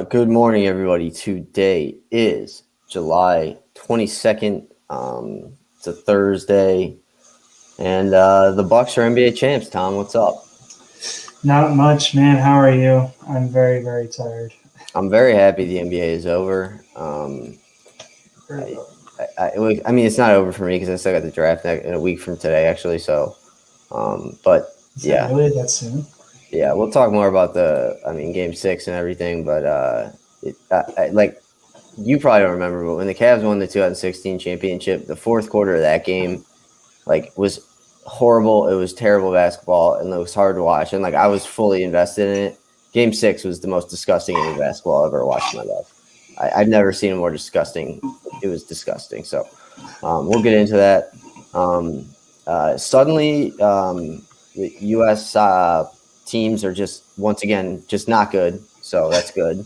Good morning, everybody. Today is July 22nd. It's a Thursday, and the Bucks are NBA champs. Tom, what's up? Not much, man. How are you? I'm very, very tired. I'm very happy the NBA is over. I mean, it's not over for me because I still got the draft in a week from today, actually. So, but Is yeah, that really that soon? yeah, we'll talk more about Game 6 and everything. But like you probably don't remember, but when the Cavs won the 2016 championship, the fourth quarter of that game, was horrible. It was terrible basketball, and it was hard to watch. And I was fully invested in it. Game 6 was the most disgusting game of basketball I've ever watched in my life. I've never seen a more disgusting. It was disgusting. So we'll get into that. Suddenly, the U.S. Teams are just once again just not good. So that's good.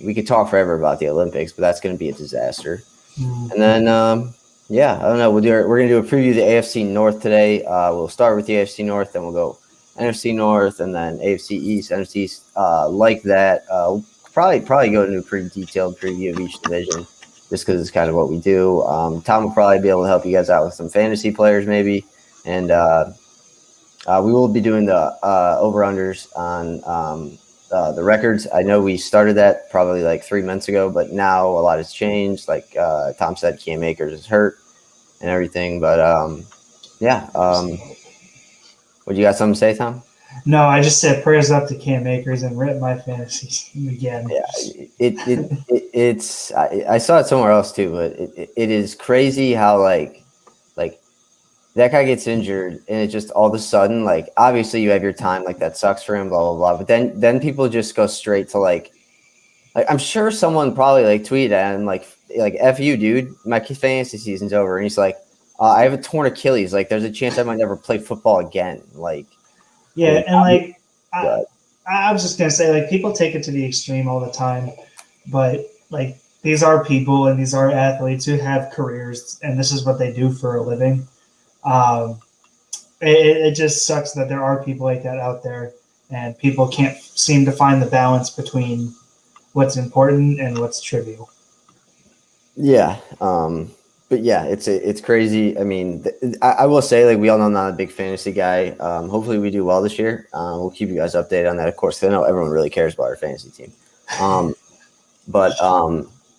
We could talk forever about the Olympics, but that's going to be a disaster. And then, I don't know. We're going to do a preview of the AFC North today. We'll start with the AFC North, then we'll go NFC North, and then AFC East, NFC East, like that. Probably go into a pretty detailed preview of each division, just because it's kind of what we do. Tom will probably be able to help you guys out with some fantasy players, maybe, and we will be doing the over-unders on the records. I know we started that probably 3 months ago, but now a lot has changed. Tom said, Cam Akers is hurt and everything. But what you got something to say, Tom? No, I just said prayers up to Cam Akers and rip my fantasy again. Yeah, it's I saw it somewhere else too, but it is crazy how like that guy gets injured and it just all of a sudden, obviously you have your time, that sucks for him, blah, blah, blah. But then people just go straight to I'm sure someone probably tweeted at him, F you, dude, my fantasy season's over. And he's like, I have a torn Achilles. There's a chance I might never play football again. Yeah. And I was just going to say, people take it to the extreme all the time, but these are people and these are athletes who have careers and this is what they do for a living. It just sucks that there are people like that out there, and people can't seem to find the balance between what's important and what's trivial. Yeah. But yeah, it's crazy. I mean, I will say, we all know I'm not a big fantasy guy. Hopefully we do well this year. We'll keep you guys updated on that, of course, 'cause I know everyone really cares about our fantasy team.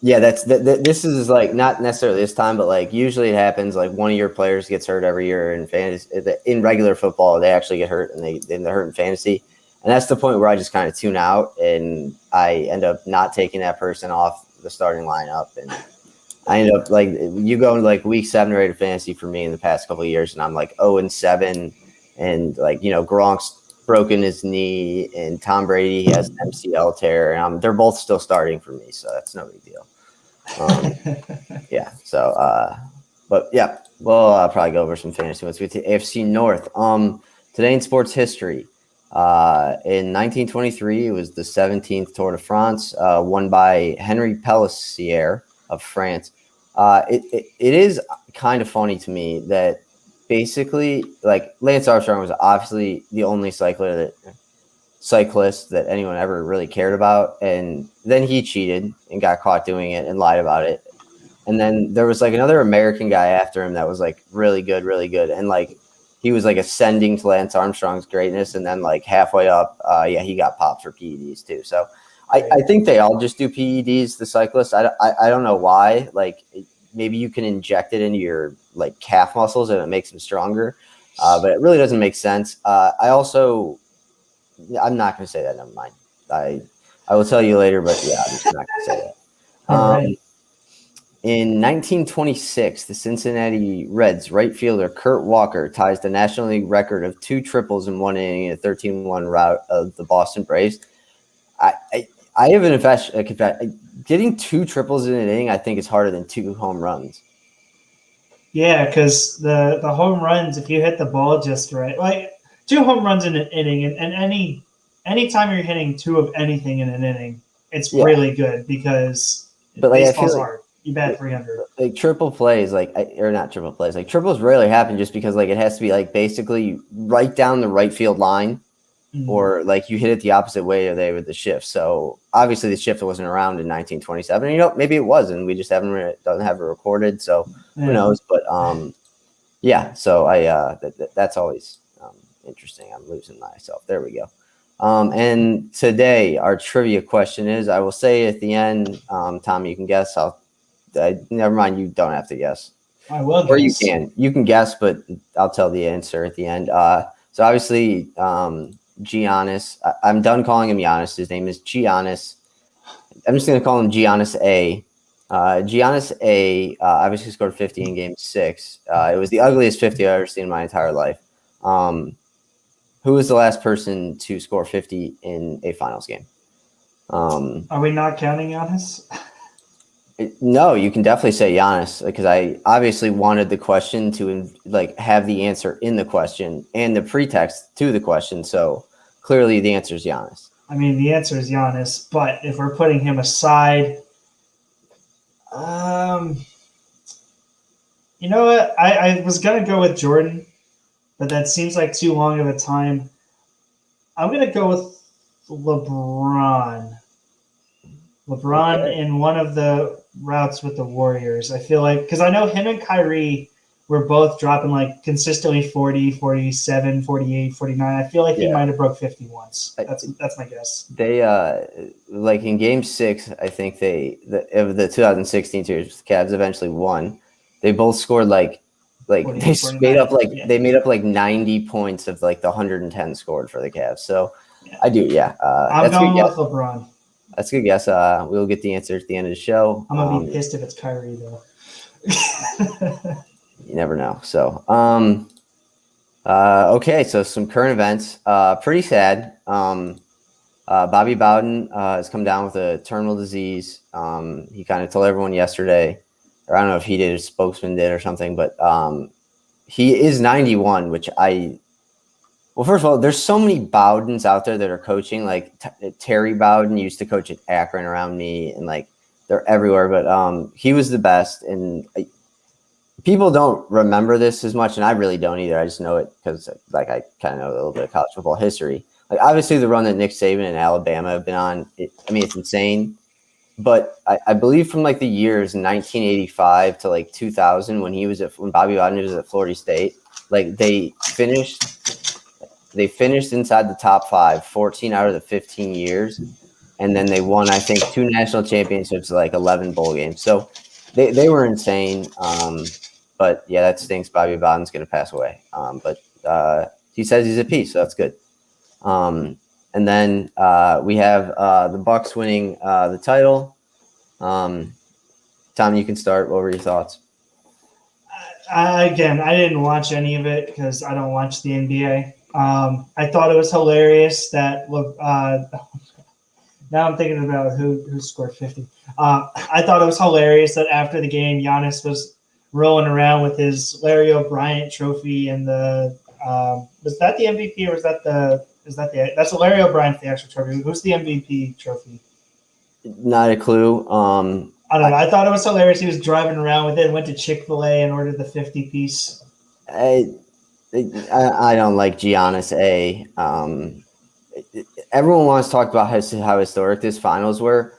Yeah, this is not necessarily this time, but usually it happens. One of your players gets hurt every year in fantasy. In regular football, they actually get hurt, and they're hurt in fantasy, and that's the point where I just kind of tune out, and I end up not taking that person off the starting lineup, and I end up you go into week 7 or 8 of fantasy for me in the past couple of years, and I'm 0-7, and Gronk's broken his knee, and Tom Brady, he has an MCL tear, and they're both still starting for me, so that's no big deal. Yeah. So, but yeah, we'll probably go over some fantasy ones with the AFC North. Today in sports history, in 1923, it was the 17th Tour de France, won by Henri Pellissier of France. It is kind of funny to me that basically, Lance Armstrong was obviously the only cyclist that anyone ever really cared about, and then he cheated and got caught doing it and lied about it, and then there was another American guy after him that was really good, and he was ascending to Lance Armstrong's greatness, and then halfway up, he got popped for PEDs too. So I think they all just do PEDs, the cyclists. I don't know why. Maybe you can inject it into your calf muscles and it makes them stronger, but it really doesn't make sense. I'm not going to say that. Never mind. I will tell you later, but yeah, I'm just not going to say that. Right. In 1926, the Cincinnati Reds right fielder Kurt Walker ties the National League record of 2 triples in one inning in a 13-1 rout of the Boston Braves. I have an confession. Getting 2 triples in an inning, I think, is harder than 2 home runs. Yeah, because the home runs, if you hit the ball just right, 2 home runs in an inning, and any time you're hitting 2 of anything in an inning, it's really good because baseball's hard. You bat 300. Triple plays, or not triple plays, triples rarely happen just because it has to be basically right down the right field line, or like you hit it the opposite way or they with the shift. So obviously the shift wasn't around in 1927. You know, maybe it was, and we just doesn't have it recorded. So who knows? But yeah. So that's always interesting. I'm losing myself. There we go. And today our trivia question is: I will say at the end, Tom, you can guess. Never mind. You don't have to guess. I will guess. Or you can guess, but I'll tell the answer at the end. So obviously, Giannis. I'm done calling him Giannis. His name is Giannis. I'm just going to call him Giannis A. Giannis A. Obviously scored 50 in Game 6. It was the ugliest 50 I've ever seen in my entire life. Who was the last person to score 50 in a finals game? Are we not counting Giannis? No, you can definitely say Giannis, because I obviously wanted the question to like have the answer in the question and the pretext to the question. So clearly the answer is Giannis. I mean, the answer is Giannis, but if we're putting him aside, you know what? I was going to go with Jordan, but that seems like too long of a time. I'm going to go with LeBron. Okay. In one of the routes with the Warriors. I feel like, because I know him and Kyrie were both dropping like consistently 40, 47, 48, 49. I feel like he might have broke 50 once. That's my guess. They like in Game 6, I think of the 2016 series, the Cavs eventually won. They both scored like 48, they 49. Made up like they made up like 90 points of like the 110 scored for the Cavs. So I do, I'm going with LeBron. That's a good guess. We'll get the answer at the end of the show. I'm gonna be pissed if it's Kyrie though. You never know. So, okay. So some current events. Pretty sad. Bobby Bowden has come down with a terminal disease. He kind of told everyone yesterday, or I don't know if he did, his spokesman did or something, but he is 91, which well, first of all, there's so many Bowdens out there that are coaching. Like Terry Bowden used to coach at Akron around me, and like they're everywhere. But he was the best, and people don't remember this as much, and I really don't either. I just know it because like I kind of know a little bit of college football history. Like obviously the run that Nick Saban and Alabama have been on, it's insane. But I believe from like the years 1985 to like 2000 when Bobby Bowden was at Florida State, like they finished inside the top 5, 14 out of the 15 years. And then they won, I think, 2 national championships, like 11 bowl games. So they were insane. But yeah, that stinks. Bobby Bowden's going to pass away. But he says he's at peace, so that's good. And then we have the Bucks winning the title. Tom, you can start. What were your thoughts? Again, I didn't watch any of it because I don't watch the NBA. I thought it was hilarious that now I'm thinking about who scored 50. I thought it was hilarious that after the game, Giannis was rolling around with his Larry O'Brien trophy and the was that the MVP or that's the Larry O'Brien for the actual trophy. Who's the MVP trophy? Not a clue. I don't know. I thought it was hilarious. He was driving around with it, went to Chick-fil-A and ordered the 50-piece. I don't like Giannis A. Everyone wants to talk about how historic this finals were.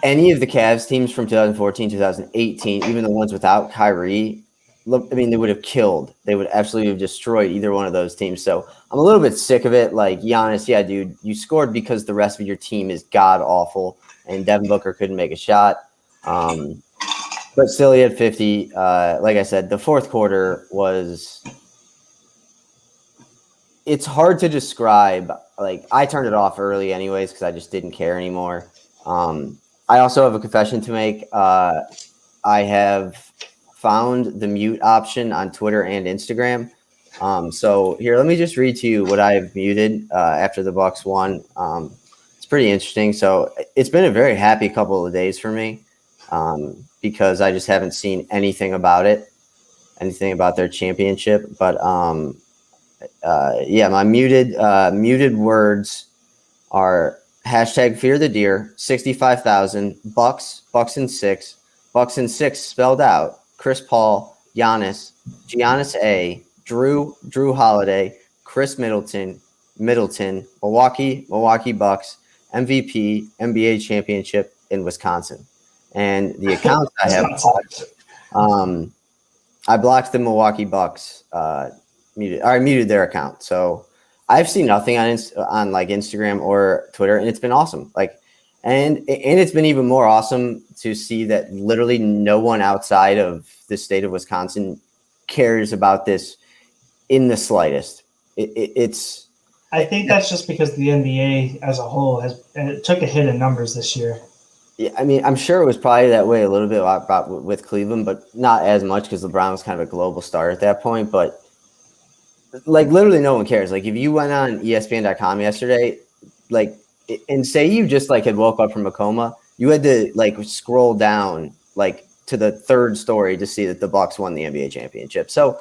Any of the Cavs teams from 2014, 2018, even the ones without Kyrie, they would have killed. They would absolutely have destroyed either one of those teams. So I'm a little bit sick of it. Like, Giannis, yeah, dude, you scored because the rest of your team is god-awful, and Devin Booker couldn't make a shot. But still, he had 50. Like I said, the fourth quarter was – it's hard to describe. Like, I turned it off early anyways because I just didn't care anymore. I also have a confession to make. I have found the mute option on Twitter and Instagram. So here, let me just read to you what I have muted after the Bucks won. It's pretty interesting. So it's been a very happy couple of days for me because I just haven't seen anything about it, anything about their championship. But yeah, my muted words are hashtag fear the deer, 65,000, Bucks in 6, Bucks in 6 spelled out, Chris Paul, Giannis A, Drew Holiday, Chris Middleton, Middleton, Milwaukee Bucks, MVP, NBA championship in Wisconsin. And the accounts I have blocked, I blocked the Milwaukee Bucks, muted their account. So I've seen nothing on like Instagram or Twitter, and it's been awesome. Like, and it's been even more awesome to see that literally no one outside of the state of Wisconsin cares about this in the slightest. It's. I think that's just because the NBA as a whole took a hit in numbers this year. Yeah, I mean, I'm sure it was probably that way a little bit with Cleveland, but not as much because LeBron was kind of a global star at that point. But like, literally, no one cares. Like, if you went on ESPN.com yesterday, like, and say you just like had woke up from a coma, you had to like scroll down like to the third story to see that the Bucks won the NBA championship. So,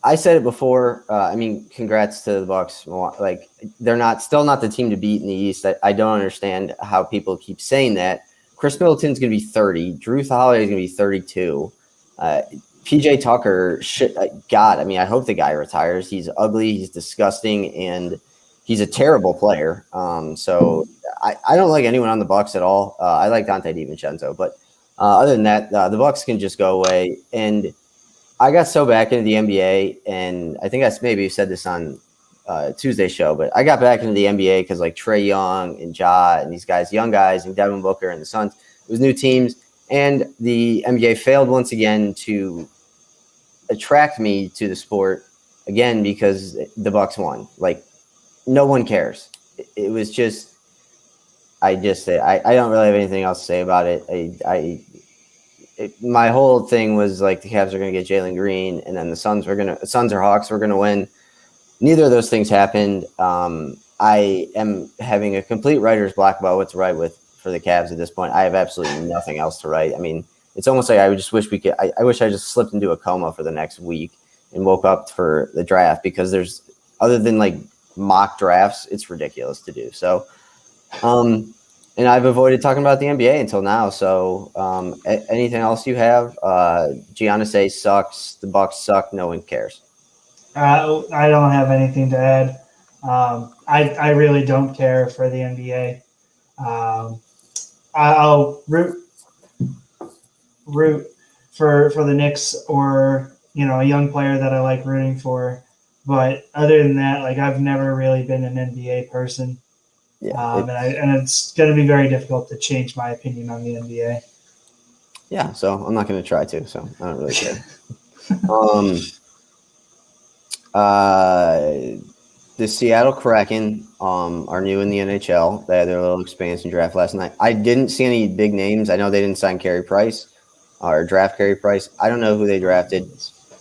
I said it before. I mean, congrats to the Bucks. Like, they're still not the team to beat in the East. I don't understand how people keep saying that. Chris Middleton's going to be 30. Drew Holiday is going to be 32. PJ Tucker, God, I mean, I hope the guy retires. He's ugly. He's disgusting, and he's a terrible player. So I don't like anyone on the Bucks at all. I like Dante DiVincenzo, but other than that, the Bucks can just go away. And I got so back into the NBA, and I think I maybe said this on Tuesday's show, but I got back into the NBA because like Trae Young and Ja and these guys, young guys, and Devin Booker and the Suns, it was new teams, and the NBA failed once again to attract me to the sport again because the Bucks won. Like, no one cares. It was just, I don't really have anything else to say about it. My whole thing was like the Cavs are going to get Jalen Green, and then the Suns or Hawks were going to win. Neither of those things happened. I am having a complete writer's block about what to write for the Cavs at this point. I have absolutely nothing else to write. I mean, it's almost like I just wish we could. I wish I just slipped into a coma for the next week and woke up for the draft, because there's, other than like mock drafts, it's ridiculous to do. So, and I've avoided talking about the NBA until now. So, anything else you have? Giannis sucks. The Bucks suck. No one cares. I don't have anything to add. I really don't care for the NBA. I'll root for the Knicks, or a young player that I like rooting for. But other than that, like, I've never really been an NBA person. Yeah, and it's going to be very difficult to change my opinion on the NBA. Yeah, so I'm not going to try to. So I don't really care. The Seattle Kraken are new in the NHL. They had their little expansion draft last night. I didn't see any big names. I know they didn't sign Carey Price or draft Carey Price. I don't know who they drafted.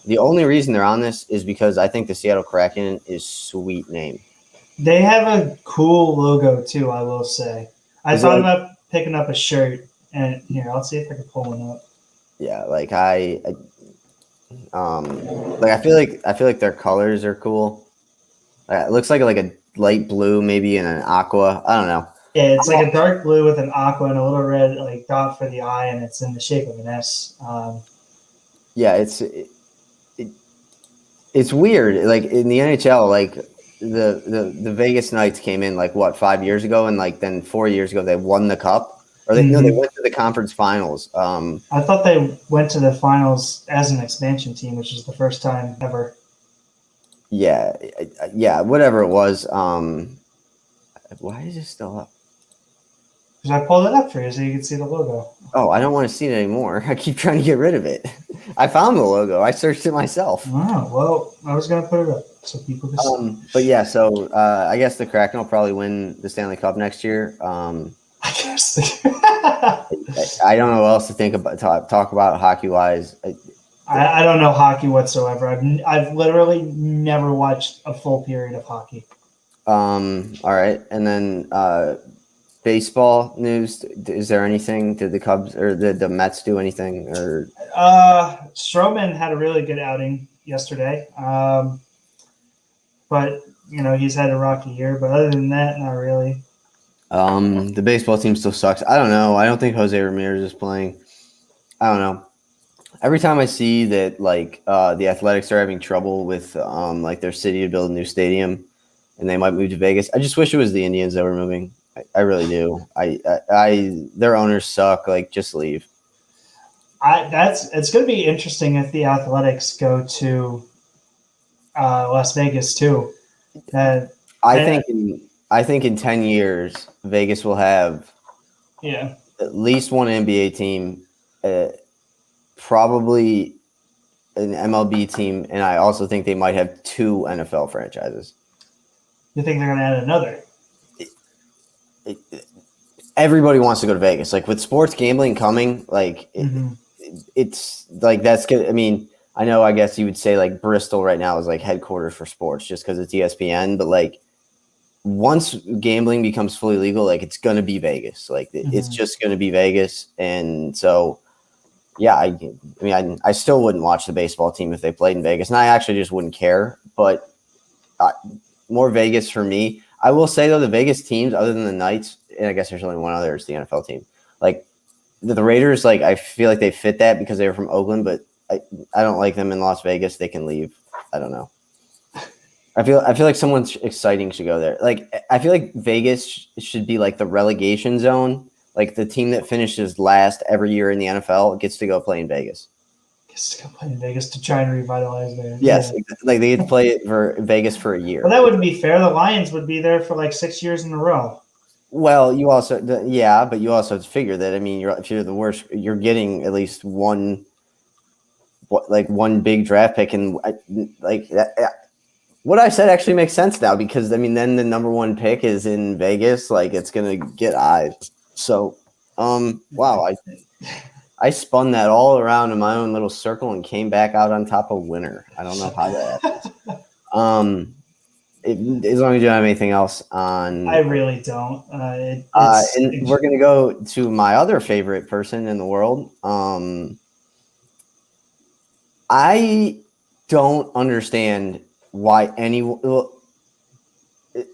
The only reason they're on this is because I think the Seattle Kraken is sweet name. They have a cool logo too, I will say. I thought about picking up a shirt, and here, I'll see if I can pull one up. Yeah, like I feel like their colors are cool. It looks like a light blue, maybe, and an aqua. I don't know. Yeah, it's like a dark blue with an aqua and a little red like dot for the eye, and it's in the shape of an S. Yeah, it's weird. Like in the NHL, like the Vegas Knights came in like 5 years ago, and like then 4 years ago they won the cup, or they went to the conference finals. I thought they went to the finals as an expansion team, which is the first time ever. Yeah, whatever it was. Why is it still up? Because I pulled it up for you so you can see the logo. Oh, I don't want to see it anymore. I keep trying to get rid of it. I found the logo. I searched it myself. Oh, well, I was going to put it up so people can see. But yeah, so I guess the Kraken will probably win the Stanley Cup next year. I guess. I don't know what else to think about. Talk about hockey-wise. I don't know hockey whatsoever. I've literally never watched a full period of hockey. All right, and then baseball news. Is there anything? Did the Cubs or the Mets do anything? Or Stroman had a really good outing yesterday, but he's had a rocky year. But other than that, not really. The baseball team still sucks. I don't know. I don't think Jose Ramirez is playing. I don't know. Every time I see that, like, the Athletics are having trouble with like their city to build a new stadium, and they might move to Vegas, I just wish it was the Indians that were moving. I really do. Their owners suck. Like, just leave. It's going to be interesting if the Athletics go to Las Vegas too. I think in 10 years, Vegas will have at least one NBA team, probably an MLB team, and I also think they might have 2 NFL franchises. You think they're going to add another? Everybody wants to go to Vegas. Like, with sports gambling coming, like it's like that's good. I mean, I know. I guess you would say like Bristol right now is like headquarters for sports just because it's ESPN. But like, once gambling becomes fully legal, like it's going to be Vegas. Like it's just going to be Vegas. And so, yeah, I mean, I still wouldn't watch the baseball team if they played in Vegas, and I actually just wouldn't care. But more Vegas for me. I will say though, the Vegas teams, other than the Knights, and I guess there's only one other, it's the NFL team. Like the Raiders, like I feel like they fit that because they were from Oakland, but I don't like them in Las Vegas. They can leave. I don't know. I feel like someone exciting should go there. Like I feel like Vegas should be like the relegation zone. Like the team that finishes last every year in the NFL gets to go play in Vegas. Gets to go play in Vegas to try and revitalize there. Yes, like they get to play it for Vegas for a year. Well, that wouldn't be fair. The Lions would be there for like 6 years in a row. Well, you also but you also have to figure that. I mean, if you're the worst, you're getting at least one big draft pick, and like that. What I said actually makes sense now because I mean, then the number 1 pick is in Vegas. Like it's gonna get eyes. So, wow, I spun that all around in my own little circle and came back out on top of winner. I don't know how that happened. As long as you don't have anything else on. I really don't. And we're going to go to my other favorite person in the world. I don't understand why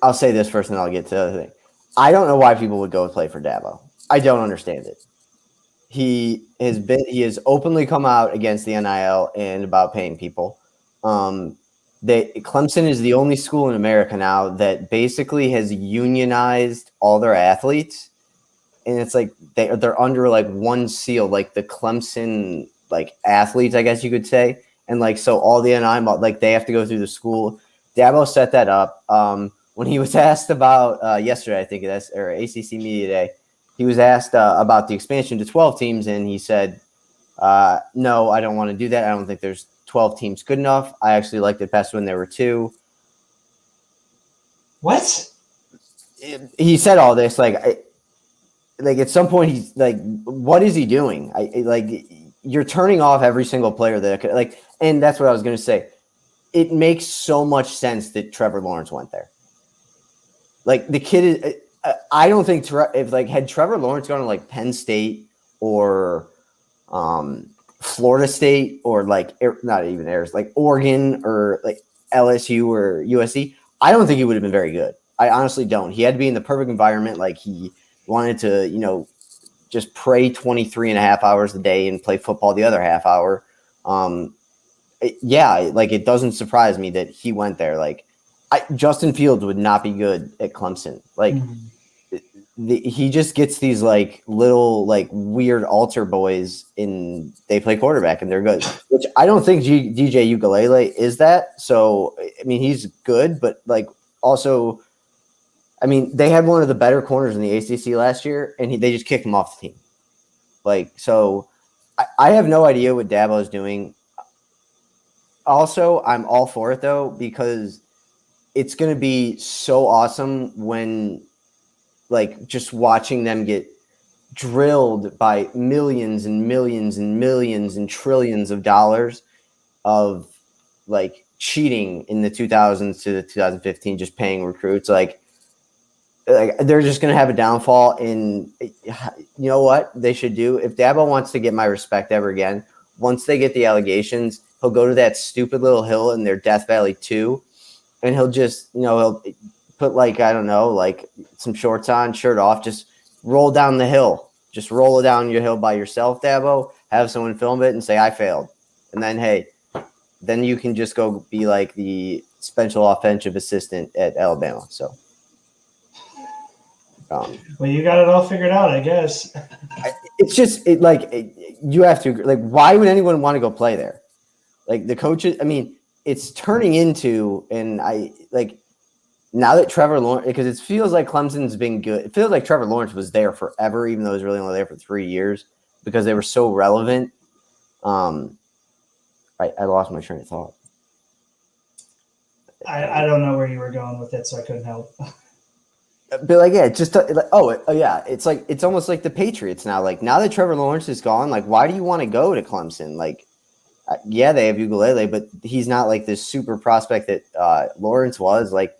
I'll say this first and then I'll get to the other thing. I don't know why people would go play for Dabo. I don't understand it. He has openly come out against the NIL and about paying people. Clemson is the only school in America now that basically has unionized all their athletes, and it's like they're under like one seal, like the Clemson like athletes, I guess you could say, and like so all the NIL like they have to go through the school. Dabo set that up. When he was asked about yesterday, I think that's or ACC Media Day, he was asked about the expansion to 12 teams, and he said, "No, I don't want to do that. I don't think there's 12 teams good enough. I actually liked it best when there were 2." What? He said all this like at some point he's like, what is he doing? You're turning off every single player that could, like, and that's what I was going to say. It makes so much sense that Trevor Lawrence went there. Like the kid is. I don't think had Trevor Lawrence gone to like Penn State or Florida State or like not even like Oregon or like LSU or USC, I don't think he would have been very good. I honestly don't. He had to be in the perfect environment. Like he wanted to, just pray 23 and a half hours a day and play football the other half hour. It doesn't surprise me that he went there. Like Justin Fields would not be good at Clemson. Like he just gets these like little like weird altar boys and they play quarterback and they're good, which I don't think DJ Ukulele is that. So, I mean, he's good, but like also, I mean, they had one of the better corners in the ACC last year and they just kicked him off the team. Like, so I have no idea what Dabo is doing. Also, I'm all for it though, because it's going to be so awesome when like just watching them get drilled by millions and millions and millions and trillions of dollars of like cheating in the 2000s to the 2015, just paying recruits. Like they're just going to have a downfall. And you know what they should do? If Dabo wants to get my respect ever again, once they get the allegations, he'll go to that stupid little hill in their Death Valley 2 and he'll just, he'll put like, I don't know, like some shorts on, shirt off, just roll down the hill. Just roll down your hill by yourself, Dabo. have someone film it and say, I failed. And then, hey, then you can just go be like the special offensive assistant at Alabama. So, well, you got it all figured out, I guess. It's just you have to like. Why would anyone want to go play there? Like the coaches. I mean, it's turning into, and I like now that Trevor Lawrence, because it feels like Clemson's been good. It feels like Trevor Lawrence was there forever, even though he was really only there for 3 years because they were so relevant. I lost my train of thought. I don't know where you were going with it, so I couldn't help. But like, yeah, just yeah, it's like it's almost like the Patriots now. Like now that Trevor Lawrence is gone, like why do you want to go to Clemson? Like, yeah, they have Ugalele, but he's not like this super prospect that Lawrence was. Like,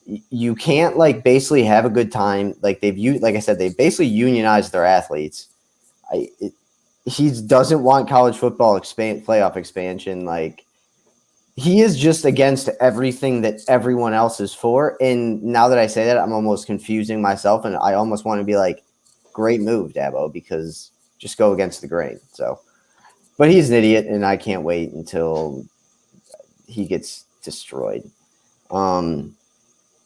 you can't like basically have a good time. Like like I said, they basically unionized their athletes. He doesn't want college football playoff expansion. Like. He is just against everything that everyone else is for. And now that I say that, I'm almost confusing myself. And I almost want to be like, great move, Dabo, because just go against the grain. So, but he's an idiot, and I can't wait until he gets destroyed. Oh,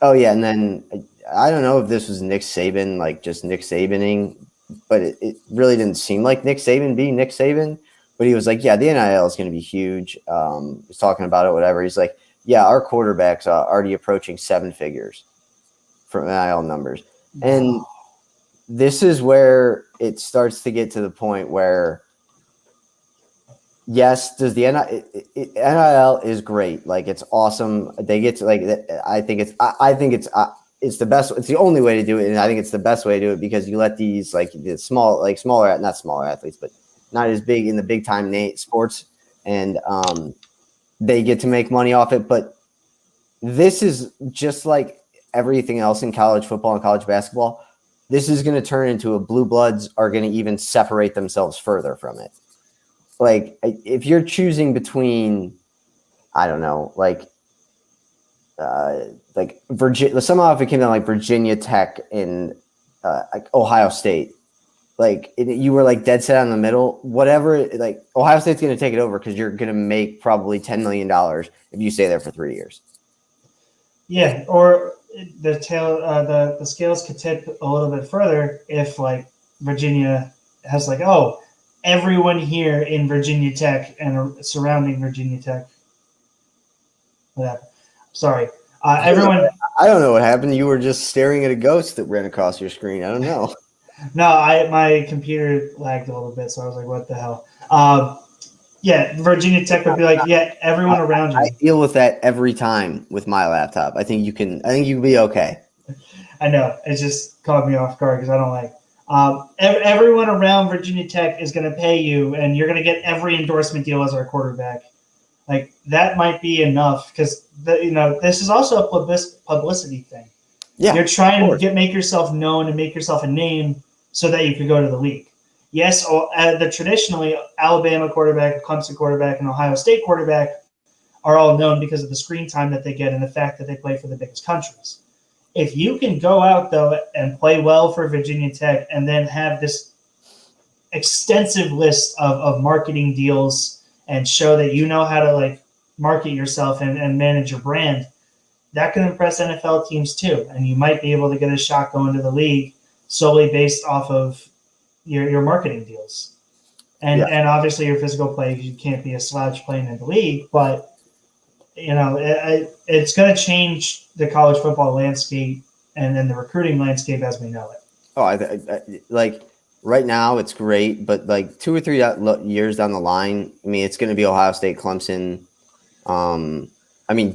yeah. And then I don't know if this was Nick Saban, like just Nick Sabaning, but it really didn't seem like Nick Saban being Nick Saban. But he was like, yeah, the NIL is going to be huge. He's talking about it, whatever. He's like, yeah, our quarterback's already approaching 7 figures from NIL numbers. And this is where it starts to get to the point where, yes, does the NIL is great. Like, it's awesome. They get to, like, I think it's the best. It's the only way to do it. And I think it's the best way to do it because you let these, like, the smaller, not smaller athletes, but not as big in the big time sports, and they get to make money off it. But this is just like everything else in college football and college basketball. This is going to turn into blue bloods are going to even separate themselves further from it. Like if you're choosing between, I don't know, like Virginia, somehow if it came down like Virginia Tech and like Ohio State. Like you were like dead set on the middle, whatever. Like Ohio State's going to take it over because you're going to make probably $10 million if you stay there for 3 years. Yeah, or the scales could tip a little bit further if like Virginia has like, oh, everyone here in Virginia Tech and surrounding Virginia Tech. Whatever. Sorry, everyone. I don't know what happened. You were just staring at a ghost that ran across your screen. I don't know. No, my computer lagged a little bit, so I was like, what the hell? Yeah, Virginia Tech would be like, yeah, everyone around you. I deal with that every time with my laptop. I think you can be okay. I know. It just caught me off guard because I don't like everyone around Virginia Tech is going to pay you, and you're going to get every endorsement deal as our quarterback. Like, that might be enough because, this is also a publicity thing. Yeah, you're trying to make yourself known and make yourself a name so that you could go to the league. Yes, the traditionally Alabama quarterback, Clemson quarterback, and Ohio State quarterback are all known because of the screen time that they get and the fact that they play for the biggest countries. If you can go out, though, and play well for Virginia Tech and then have this extensive list of marketing deals and show that you know how to like market yourself and manage your brand, that can impress NFL teams too. And you might be able to get a shot going to the league solely based off of your marketing deals. And obviously your physical play, you can't be a slouch playing in the league, but it's going to change the college football landscape and then the recruiting landscape as we know it. Oh, I like right now it's great, but like 2 or 3 years down the line, I mean, it's going to be Ohio State, Clemson,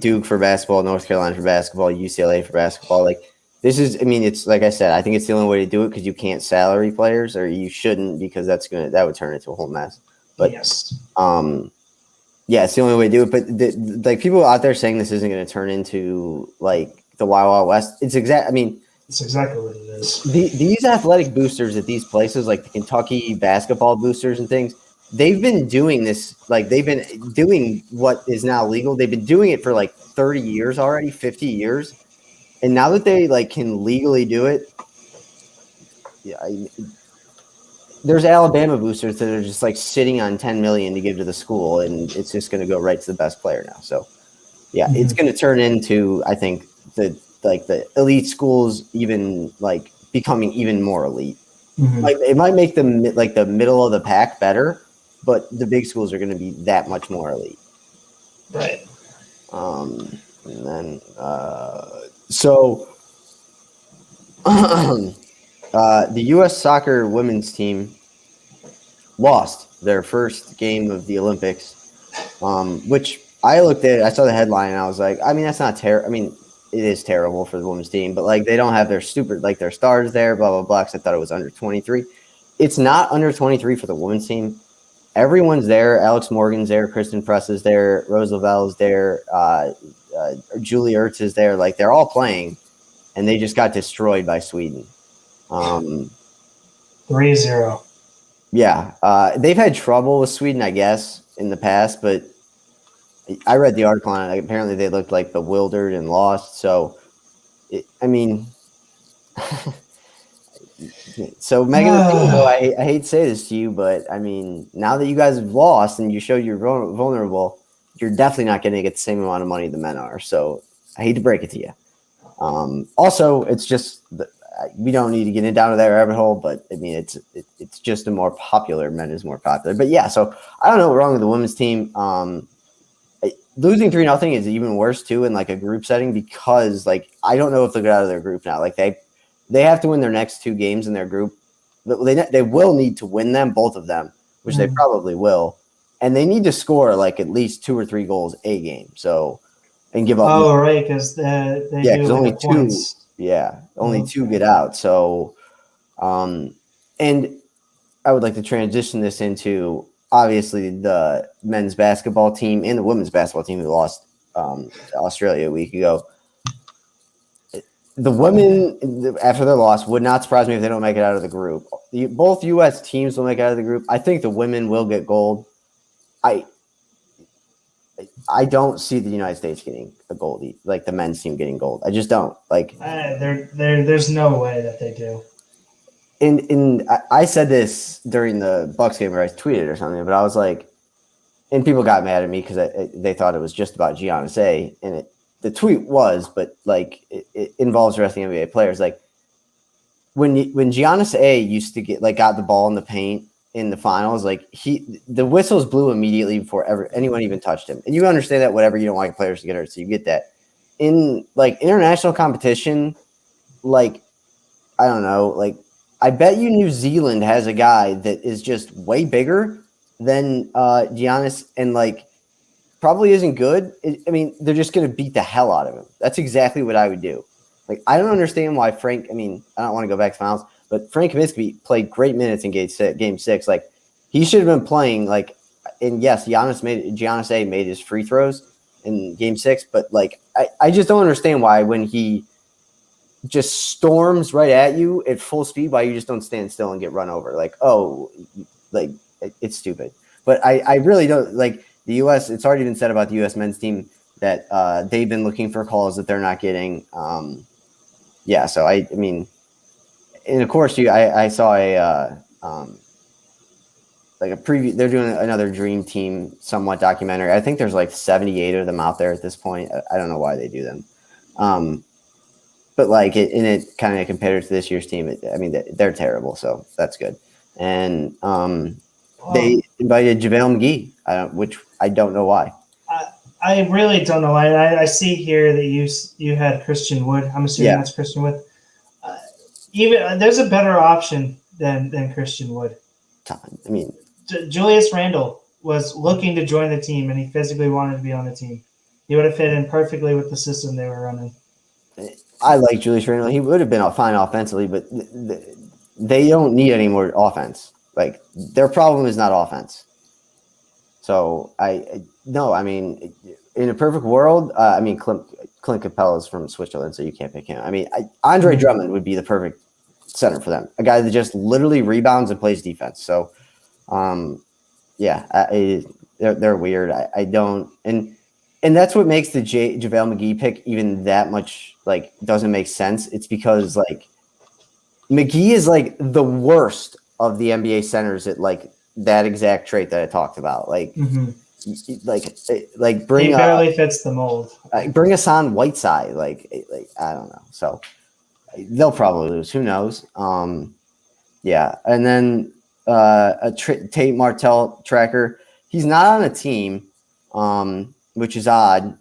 Duke for basketball, North Carolina for basketball, UCLA for basketball. Like this is, it's like I said, I think it's the only way to do it because you can't salary players, or you shouldn't, because that would turn into a whole mess. But yes, yeah, it's the only way to do it. But like people out there saying this isn't going to turn into like the Wild Wild West. It's exactly what it is. These athletic boosters at these places, like the Kentucky basketball boosters and things, they've been doing this. Like they've been doing what is now legal. They've been doing it for like 30 years already, 50 years. And now that they like can legally do it, yeah, there's Alabama boosters that are just like sitting on $10 million to give to the school, and it's just going to go right to the best player now. So, yeah, it's going to turn into, I think, the elite schools even like becoming even more elite. Like it might make them like the middle of the pack better, but the big schools are going to be that much more elite. Right. And then so the U.S. soccer women's team lost their first game of the Olympics, which I looked at. I saw the headline and I was like, I mean, that's not terrible. I mean, it is terrible for the women's team, but like they don't have their their stars there, blah, blah, blah. 'Cause I thought it was under 23. It's not under 23 for the women's team. Everyone's there. Alex Morgan's there. Kristen Press is there. Rose Lavelle is there. Julie Ertz is there. Like they're all playing, and they just got destroyed by Sweden. 3-0. Yeah. They've had trouble with Sweden, I guess, in the past, but I read the article on it. Apparently they looked like bewildered and lost. So, I mean, so Megan, I hate to say this to you, but I mean, now that you guys have lost and you showed you're vulnerable, you're definitely not going to get the same amount of money the men are. So I hate to break it to you. Also, it's just we don't need to get down to that rabbit hole, but I mean, it's just a more popular. Men is more popular, but yeah. So I don't know what's wrong with the women's team. Losing 3-0 is even worse too in like a group setting because like I don't know if they'll get out of their group now. Like they have to win their next 2 games in their group. They will need to win them, both of them, which they probably will, and they need to score like at least 2 or 3 goals a game. So and give up. Oh right, because because only 2. Points. Yeah, only 2 get out. So, and I would like to transition this into. Obviously, the men's basketball team and the women's basketball team who lost to Australia a week ago. The women, after their loss, would not surprise me if they don't make it out of the group. Both U.S. teams will make it out of the group. I think the women will get gold. I don't see the United States getting a gold, like the men's team getting gold. I just don't. Like there's no way that they do. And I said this during the Bucks game where I tweeted or something, but I was like, and people got mad at me because they thought it was just about Giannis A. And the tweet was, but like it involves the rest of the NBA players. Like when Giannis A used to got the ball in the paint in the finals, like the whistles blew immediately before anyone even touched him. And you understand that whatever, you don't want players to get hurt, so you get that. In like international competition, like I don't know, like. I bet you New Zealand has a guy that is just way bigger than Giannis and like probably isn't good. I mean, they're just going to beat the hell out of him. That's exactly what I would do. Like, I don't understand why I don't want to go back to finals, but Frank Kaminsky played great minutes in game 6. Like, he should have been playing like, and yes, Giannis A made his free throws in game 6, but like, I just don't understand why when he just storms right at you at full speed, why you just don't stand still and get run over. Like, oh, like it's stupid. But I really don't like the U.S. It's already been said about the U.S. men's team that they've been looking for calls that they're not getting. Yeah, so I mean, and of course, I saw like a preview. They're doing another Dream Team somewhat documentary. I think there's like 78 of them out there at this point. I don't know why they do them. But like it kind of compared to this year's team, they're terrible, so that's good. And they invited JaVale McGee, which I don't know why. I really don't know why. I see here that you had Christian Wood. I'm assuming that's Christian Wood. Even there's a better option than Christian Wood. I mean, Julius Randle was looking to join the team, and he physically wanted to be on the team. He would have fit in perfectly with the system they were running. I like Julius Randle. He would have been fine offensively, but they don't need any more offense. Like their problem is not offense. So in a perfect world, Clint Capella's from Switzerland, so you can't pick him. Andre Drummond would be the perfect center for them. A guy that just literally rebounds and plays defense. So, they're weird. I don't and that's what makes the JaVale McGee pick even that much doesn't make sense. It's because McGee is the worst of the NBA centers that like that exact trait that I talked about. Like, he barely fits the mold. Bring us on Whiteside. Like I don't know. So they'll probably lose. Who knows? Yeah, and then Tate Martell tracker. He's not on a team, which is odd.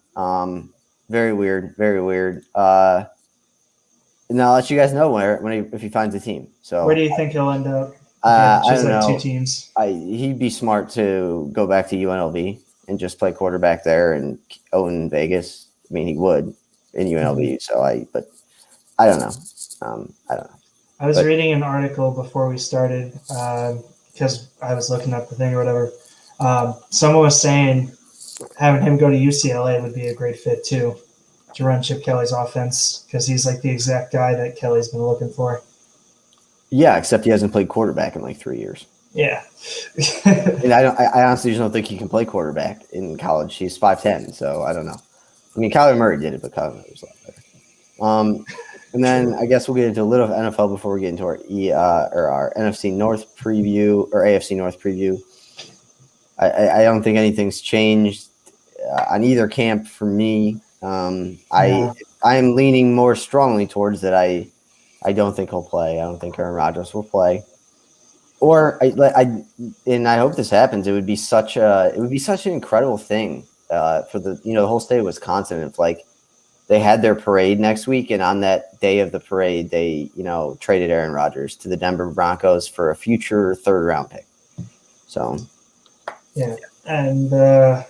Very weird. Very weird. And I'll let you guys know if he finds a team. So where do you think he'll end up? I don't like know. 2 teams. He'd be smart to go back to UNLV and just play quarterback there and own Vegas. I mean, he would in UNLV. But I don't know. I don't know. I was reading an article before we started because I was looking up the thing or whatever. Someone was saying having him go to UCLA would be a great fit too, to run Chip Kelly's offense, because he's like the exact guy that Kelly's been looking for. Yeah, except he hasn't played quarterback in like 3 years. Yeah. And I honestly just don't think he can play quarterback in college. He's 5'10", so I don't know. I mean, Kyler Murray did it, but Kyler Murray was a lot better. And then I guess we'll get into a little NFL before we get into our our NFC North preview or AFC North preview. I don't think anything's changed on either camp for me. I am leaning more strongly towards that. I don't think he'll play. I don't think Aaron Rodgers will play. Or and I hope this happens. It would be such an incredible thing for the whole state of Wisconsin if like they had their parade next week, and on that day of the parade, they traded Aaron Rodgers to the Denver Broncos for a future 3rd round pick. So, yeah, and I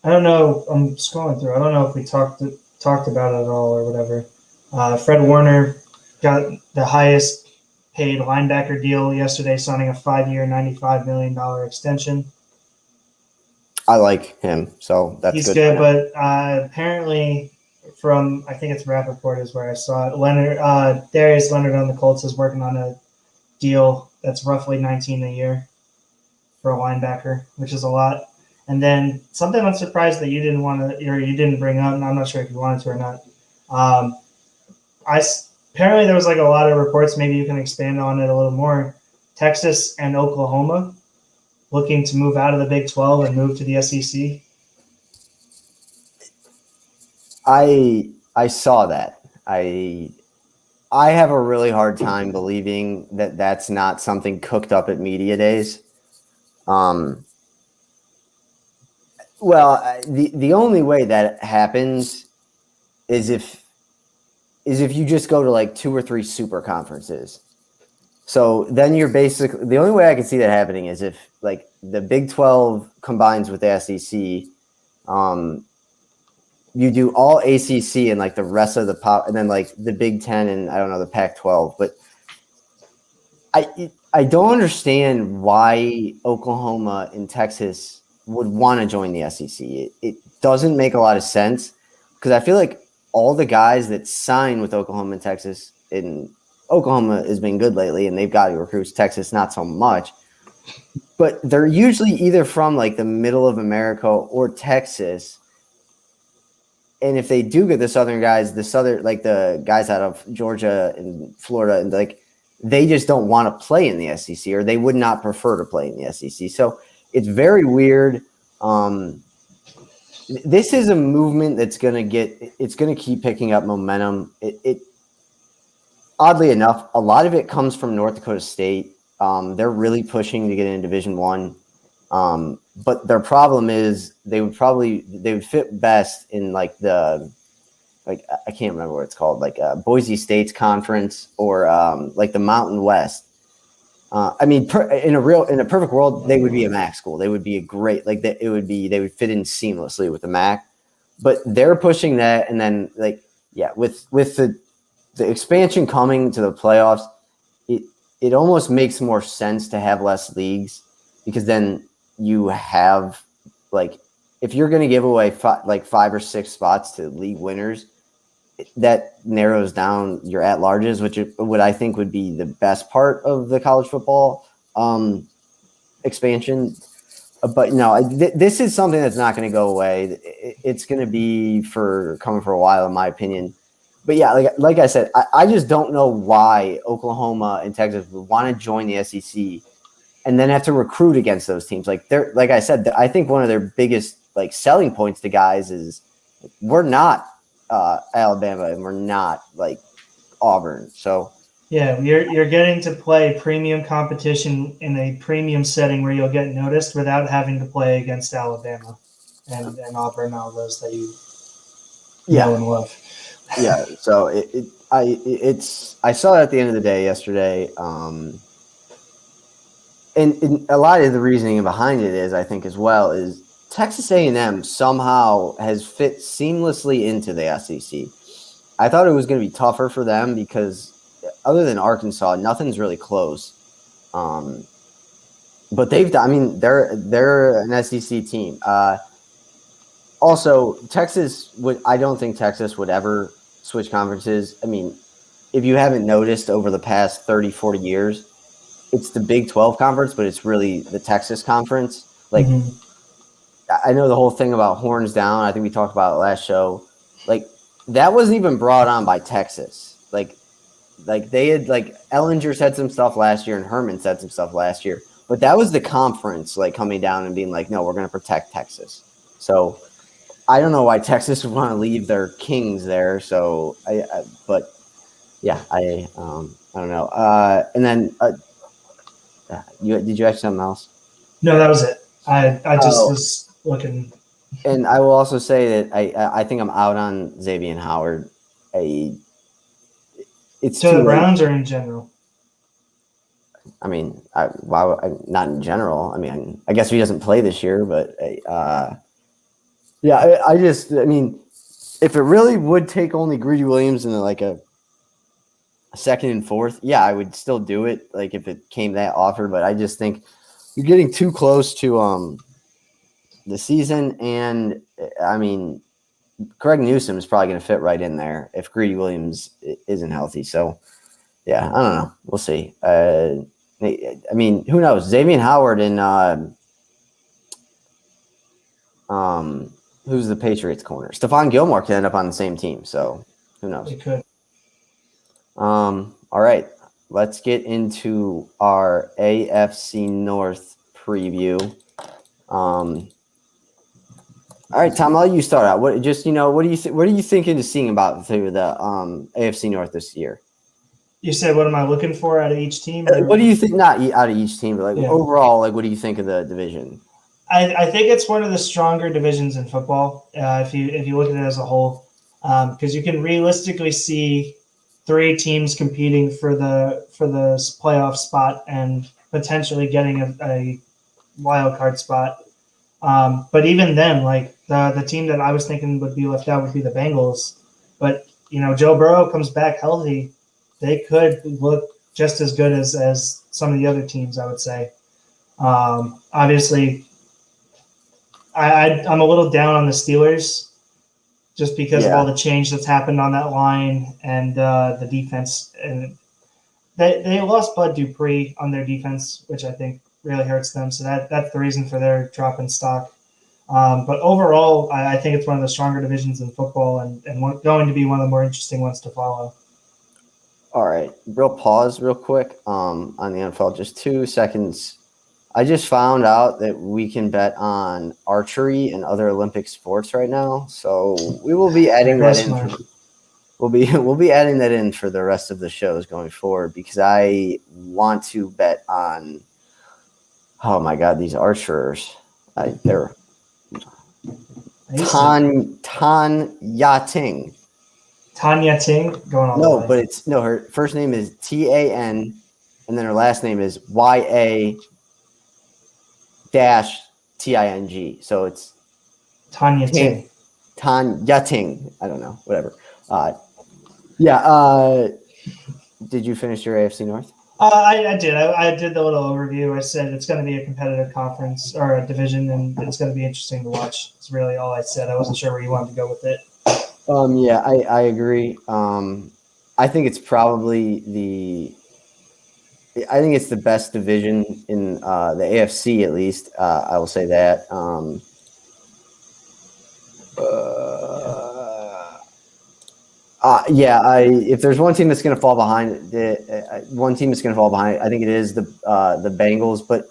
don't know. I'm scrolling through. I don't know if we talked about it at all or whatever. Fred Warner got the highest paid linebacker deal yesterday, signing a 5-year, $95 million extension. I like him, so that's he's good. But apparently, from I think it's Rappaport is where I saw it. Darius Leonard on the Colts is working on a deal that's roughly $19 a year for a linebacker, which is a lot. And then something I'm surprised that you didn't want to, or you didn't bring up, and I'm not sure if you wanted to or not. Apparently there was like a lot of reports. Maybe you can expand on it a little more. Texas and Oklahoma looking to move out of the Big 12 and move to the SEC. I saw that. I have a really hard time believing that that's not something cooked up at media days. Well, the only way that happens is if you just go to like 2 or 3 super conferences. So then you're basically the only way I can see that happening is if like the Big 12 combines with the SEC. You do all ACC and like the rest of the pop, and then like the Big 10 and I don't know the Pac-12. But I don't understand why Oklahoma and Texas would want to join the SEC. It doesn't make a lot of sense because I feel like all the guys that sign with Oklahoma and Texas, and Oklahoma has been good lately and they've got recruits, Texas not so much, but they're usually either from like the middle of America or Texas. And if they do get the Southern guys, like the guys out of Georgia and Florida, and like they just don't want to play in the SEC, or they would not prefer to play in the SEC. So it's very weird. This is a movement that's going to keep picking up momentum. It oddly enough, a lot of it comes from North Dakota State. They're really pushing to get into Division I. But their problem is they would fit best in like I can't remember what it's called, like Boise State's conference or like the Mountain West. I mean, in a perfect world, they would be a MAC school. They would be a great they would fit in seamlessly with the MAC. But they're pushing that, and then with the expansion coming to the playoffs, it almost makes more sense to have less leagues because then you have like if you're going to give away 5 or 6 spots to league winners, that narrows down your at-larges, which what I think would be the best part of the college football expansion. But no, this is something that's not going to go away. It's going to be coming for a while, in my opinion. but yeah, like I said, I just don't know why Oklahoma and Texas would want to join the SEC and then have to recruit against those teams. Like like I said, I think one of their biggest like selling points to guys is we're not Alabama and we're not like Auburn. So yeah, you're getting to play premium competition in a premium setting where you'll get noticed without having to play against Alabama and Auburn, all those that you know and love. Yeah, so I saw it at the end of the day yesterday, and a lot of the reasoning behind it is, I think as well, is Texas A&M somehow has fit seamlessly into the SEC. I thought it was going to be tougher for them because other than Arkansas, nothing's really close. But they're an SEC team. Also, I don't think Texas would ever switch conferences. I mean, if you haven't noticed over the past 30, 40 years, it's the Big 12 conference, but it's really the Texas conference. Like, I know the whole thing about horns down. I think we talked about it last show. Like, that wasn't even brought on by Texas. Like they had, like, Ellinger said some stuff last year and Herman said some stuff last year, but that was the conference, like, coming down and being like, no, we're going to protect Texas. So I don't know why Texas would want to leave their kings there. So but yeah, I don't know. And then did you ask something else? No, that was it. I just was looking. And I will also say that I think I'm out on Xavier Howard. It's to the Browns or in general? I mean, not in general. I mean, I guess he doesn't play this year, but yeah, I mean, if it really would take only Greedy Williams and like a second and fourth, yeah, I would still do it. Like if it came that offer, but I just think you're getting too close to the season, and I mean, Greg Newsome is probably going to fit right in there if Greedy Williams isn't healthy. So yeah, I don't know. We'll see. I mean, who knows? Xavier Howard and who's the Patriots corner? Stephon Gilmore could end up on the same team. So who knows? It could. All right, let's get into our AFC North preview. All right, Tom, I'll let you start out. What are you thinking of seeing about through the AFC North this year? You said, what am I looking for out of each team? What do you think? Not out of each team, but overall, like, what do you think of the division? I think it's one of the stronger divisions in football. If you look at it as a whole, because you can realistically see three teams competing for the playoff spot and potentially getting a wild card spot. But even then, like the team that I was thinking would be left out would be the Bengals. But Joe Burrow comes back healthy, they could look just as good as some of the other teams, I would say. Obviously, I'm a little down on the Steelers just because of all the change that's happened on that line and the defense. And they lost Bud Dupree on their defense, which I think really hurts them. So that's the reason for their drop in stock. But overall, I think it's one of the stronger divisions in football and going to be one of the more interesting ones to follow. All right, real quick on the NFL, just 2 seconds. I just found out that we can bet on archery and other Olympic sports right now, so we will be adding that in. We'll be adding that in for the rest of the shows going forward because I want to bet on. Oh my God, these archers! They're Tanya Ting. Tanya Ting going on. No, but her first name is TAN, and then her last name is YA-TING. So it's Tanya Ting. Tanya Ting. I don't know. Whatever. Did you finish your AFC North? I did. I did the little overview. I said it's going to be a competitive conference or a division, and it's going to be interesting to watch. It's really all I said. I wasn't sure where you wanted to go with it. Yeah, I agree. I think it's probably I think it's the best division in the AFC, at least. I will say that. If there's one team that's going to fall behind, one team that's going to fall behind, I think it is the Bengals. But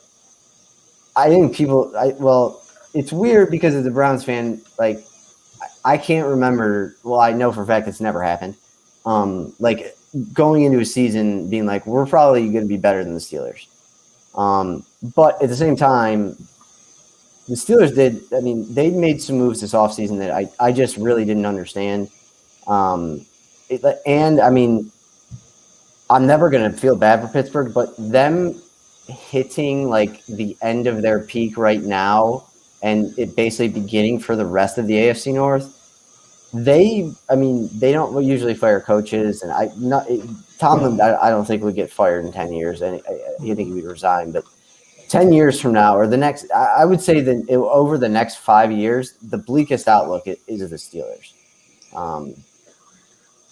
I think it's weird because as a Browns fan, like I can't remember. Well, I know for a fact it's never happened. Like going into a season being like, we're probably going to be better than the Steelers. But at the same time, the Steelers they made some moves this offseason that I just really didn't understand. I'm never going to feel bad for Pittsburgh, but them hitting like the end of their peak right now and it basically beginning for the rest of the AFC North, they don't usually fire coaches, and Tomlin, I don't think would get fired in 10 years. And I think he would resign, but 10 years from now, or the next, I would say that over the next 5 years, the bleakest outlook is the Steelers.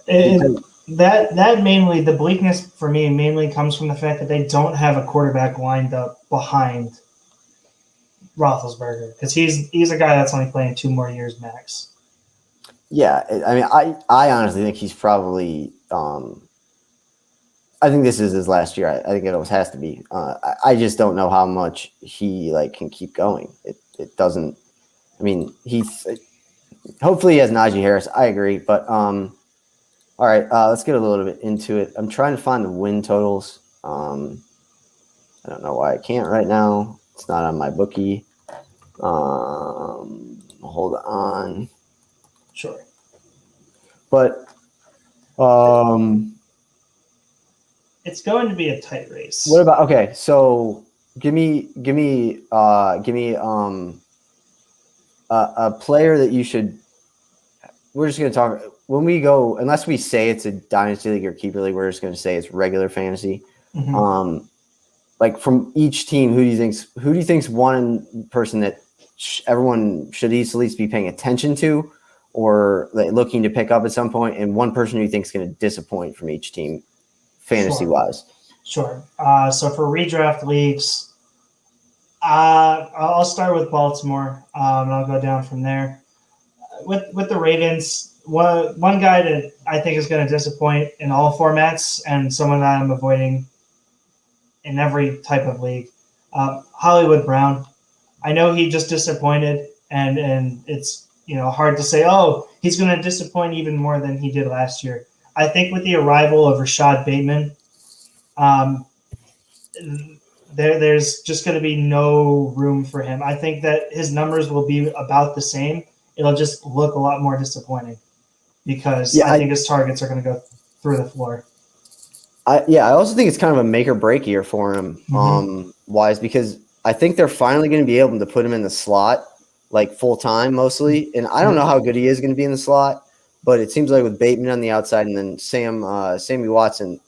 And that mainly, the bleakness for me mainly comes from the fact that they don't have a quarterback lined up behind Roethlisberger, because he's a guy that's only playing 2 more years max. Yeah, I mean, I honestly think he's probably. I think this is his last year. I think it always has to be. I just don't know how much he can keep going. It doesn't. I mean, hopefully he has Najee Harris. I agree, but all right. Let's get a little bit into it. I'm trying to find the win totals. I don't know why I can't right now. It's not on my bookie. Hold on. Sure. But it's going to be a tight race. What about so give me a player that you should. We're just going to talk when we go, unless we say it's a dynasty league or keeper league, we're just going to say it's regular fantasy. Mm-hmm. Like from each team, who do you think's one person that everyone should at least be paying attention to, or looking to pick up at some point, and one person who you think is going to disappoint from each team, fantasy-wise? Sure. So for redraft leagues, I'll start with Baltimore, and I'll go down from there. With the Ravens, one guy that I think is going to disappoint in all formats, and someone that I'm avoiding in every type of league, Hollywood Brown. I know he just disappointed, and it's hard to say, he's going to disappoint even more than he did last year. I think with the arrival of Rashad Bateman, there's just going to be no room for him. I think that his numbers will be about the same. It'll just look a lot more disappointing because I think his targets are going to go through the floor. I also think it's kind of a make or break year for him, wise, because I think they're finally going to be able to put him in the slot like full time mostly. And I don't know how good he is going to be in the slot, but it seems like with Bateman on the outside and then Sammy Watkins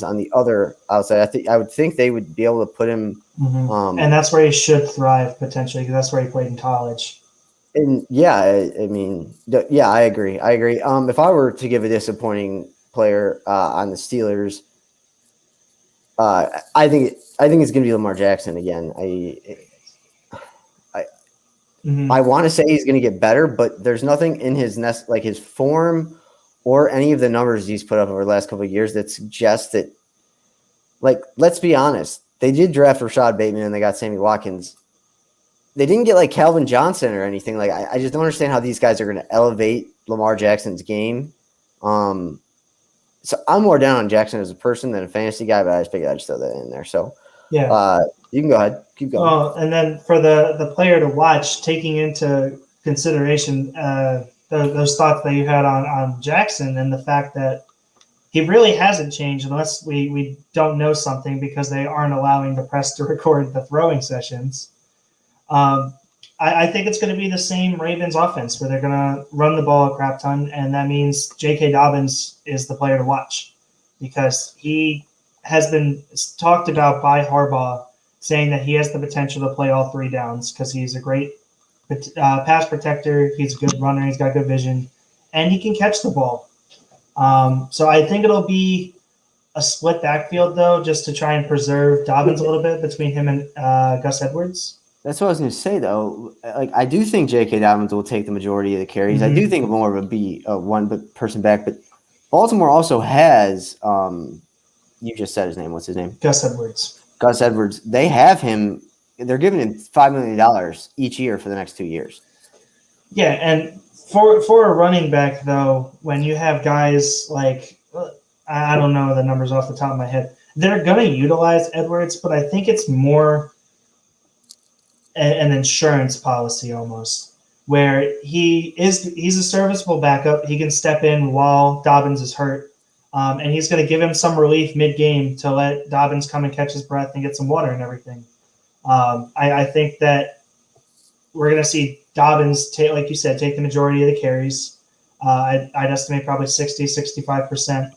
on the other outside, I would think they would be able to put him. And that's where he should thrive potentially, because that's where he played in college. And I agree. If I were to give a disappointing player on the Steelers, I think it's going to be Lamar Jackson again. I want to say he's going to get better, but there's nothing in his form or any of the numbers he's put up over the last couple of years that suggests that. Let's be honest, they did draft Rashad Bateman and they got Sammy Watkins. They didn't get Calvin Johnson or anything. I just don't understand how these guys are going to elevate Lamar Jackson's game. So I'm more down on Jackson as a person than a fantasy guy, but I just figured I'd just throw that in there. So you can go ahead. Keep going. Well, and then for the player to watch, taking into consideration those thoughts that you had on Jackson and the fact that he really hasn't changed unless we don't know something, because they aren't allowing the press to record the throwing sessions. I think it's going to be the same Ravens offense where they're going to run the ball a crap ton, and that means J.K. Dobbins is the player to watch because he has been talked about by Harbaugh, saying that he has the potential to play all 3 downs because he's a great pass protector, he's a good runner, he's got good vision, and he can catch the ball. So I think it'll be a split backfield, though, just to try and preserve Dobbins a little bit between him and Gus Edwards. That's what I was going to say, though. Like, I do think J.K. Dobbins will take the majority of the carries. I do think more of a B, one person back, but Baltimore also has. You just said his name. What's his name? Gus Edwards. Gus Edwards. They have him. They're giving him $5 million each year for the next 2 years. Yeah, and for a running back, though, when you have guys like, I don't know the numbers off the top of my head, they're going to utilize Edwards, but I think it's more an insurance policy almost, where he's a serviceable backup. He can step in while Dobbins is hurt, and he's going to give him some relief mid-game to let Dobbins come and catch his breath and get some water and everything. I think that we're going to see Dobbins, like you said, take the majority of the carries. I'd estimate probably 60, 65%,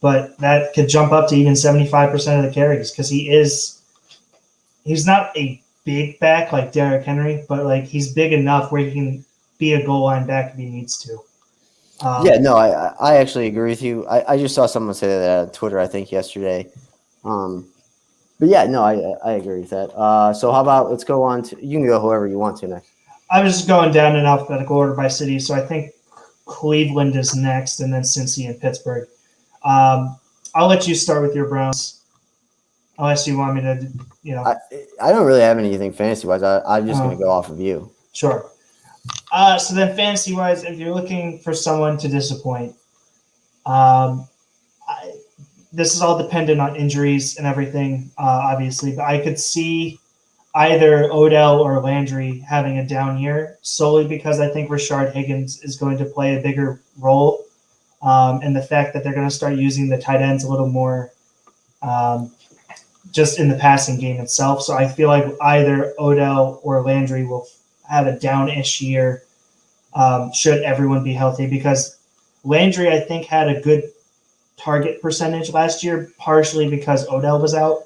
but that could jump up to even 75% of the carries because he's not a big back like Derrick Henry, but like he's big enough where he can be a goal line back if he needs to. I actually agree with you. I just saw someone say that on Twitter, I think yesterday. But yeah, no, I agree with that. So how about let's go on to, you can go whoever you want to next. I was just going down in alphabetical order by city, so I think Cleveland is next, and then Cincy and Pittsburgh. I'll let you start with your Browns, unless you want me to, I don't really have anything fantasy-wise. I'm just going to go off of you. Sure. So then fantasy-wise, if you're looking for someone to disappoint, this is all dependent on injuries and everything, obviously, but I could see either Odell or Landry having a down year solely because I think Rashard Higgins is going to play a bigger role, and the fact that they're going to start using the tight ends a little more just in the passing game itself. So I feel like either Odell or Landry will have a down-ish year should everyone be healthy, because Landry, I think, had a good target percentage last year, partially because Odell was out.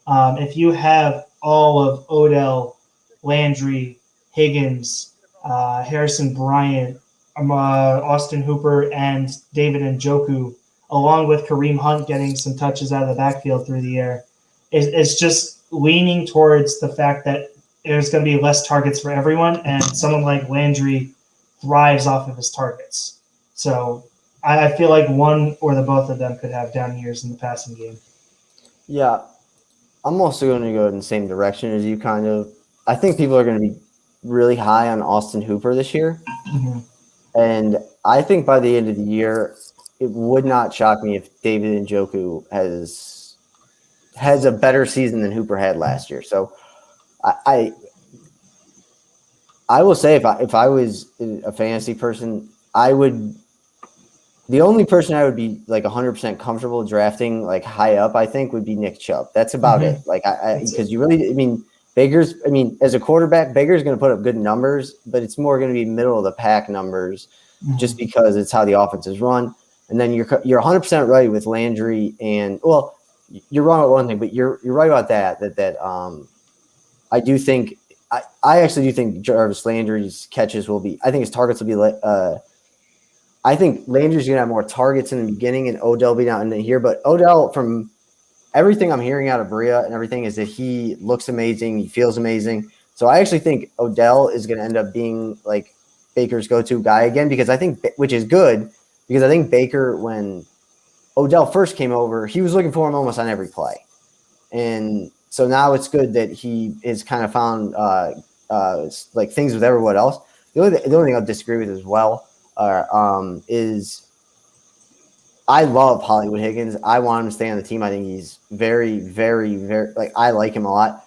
If you have all of Odell, Landry, Higgins, Harrison Bryant, Austin Hooper, and David Njoku, along with Kareem Hunt getting some touches out of the backfield through the air, it's just leaning towards the fact that there's going to be less targets for everyone, and someone like Landry thrives off of his targets. So I feel like one or the both of them could have down years in the passing game. Yeah, I'm also going to go in the same direction as you kind of. I think people are going to be really high on Austin Hooper this year. Mm-hmm. And I think by the end of the year, it would not shock me if David Njoku has a better season than Hooper had last year. So I will say if I was a fantasy person, the only person I would be like 100% comfortable drafting like high up, I think, would be Nick Chubb. That's about it. Like because as a quarterback, Baker's going to put up good numbers, but it's more going to be middle of the pack numbers, just because it's how the offense is run. And then you're 100% right with Landry, and well, you're wrong about one thing, but you're right about that I do think I actually do think Jarvis Landry's catches will be. I think his targets will be. I think Landry's going to have more targets in the beginning, and Odell be down in here. But Odell, from everything I'm hearing out of Bria and everything, is that he looks amazing, he feels amazing. So I actually think Odell is going to end up being like Baker's go-to guy again, because I think, which is good, because I think Baker, when Odell first came over, he was looking for him almost on every play, and so now it's good that he is kind of found like things with everyone else. The only thing I'll disagree with as well is I love Hollywood Higgins. I want him to stay on the team. I think he's very, very, very I like him a lot.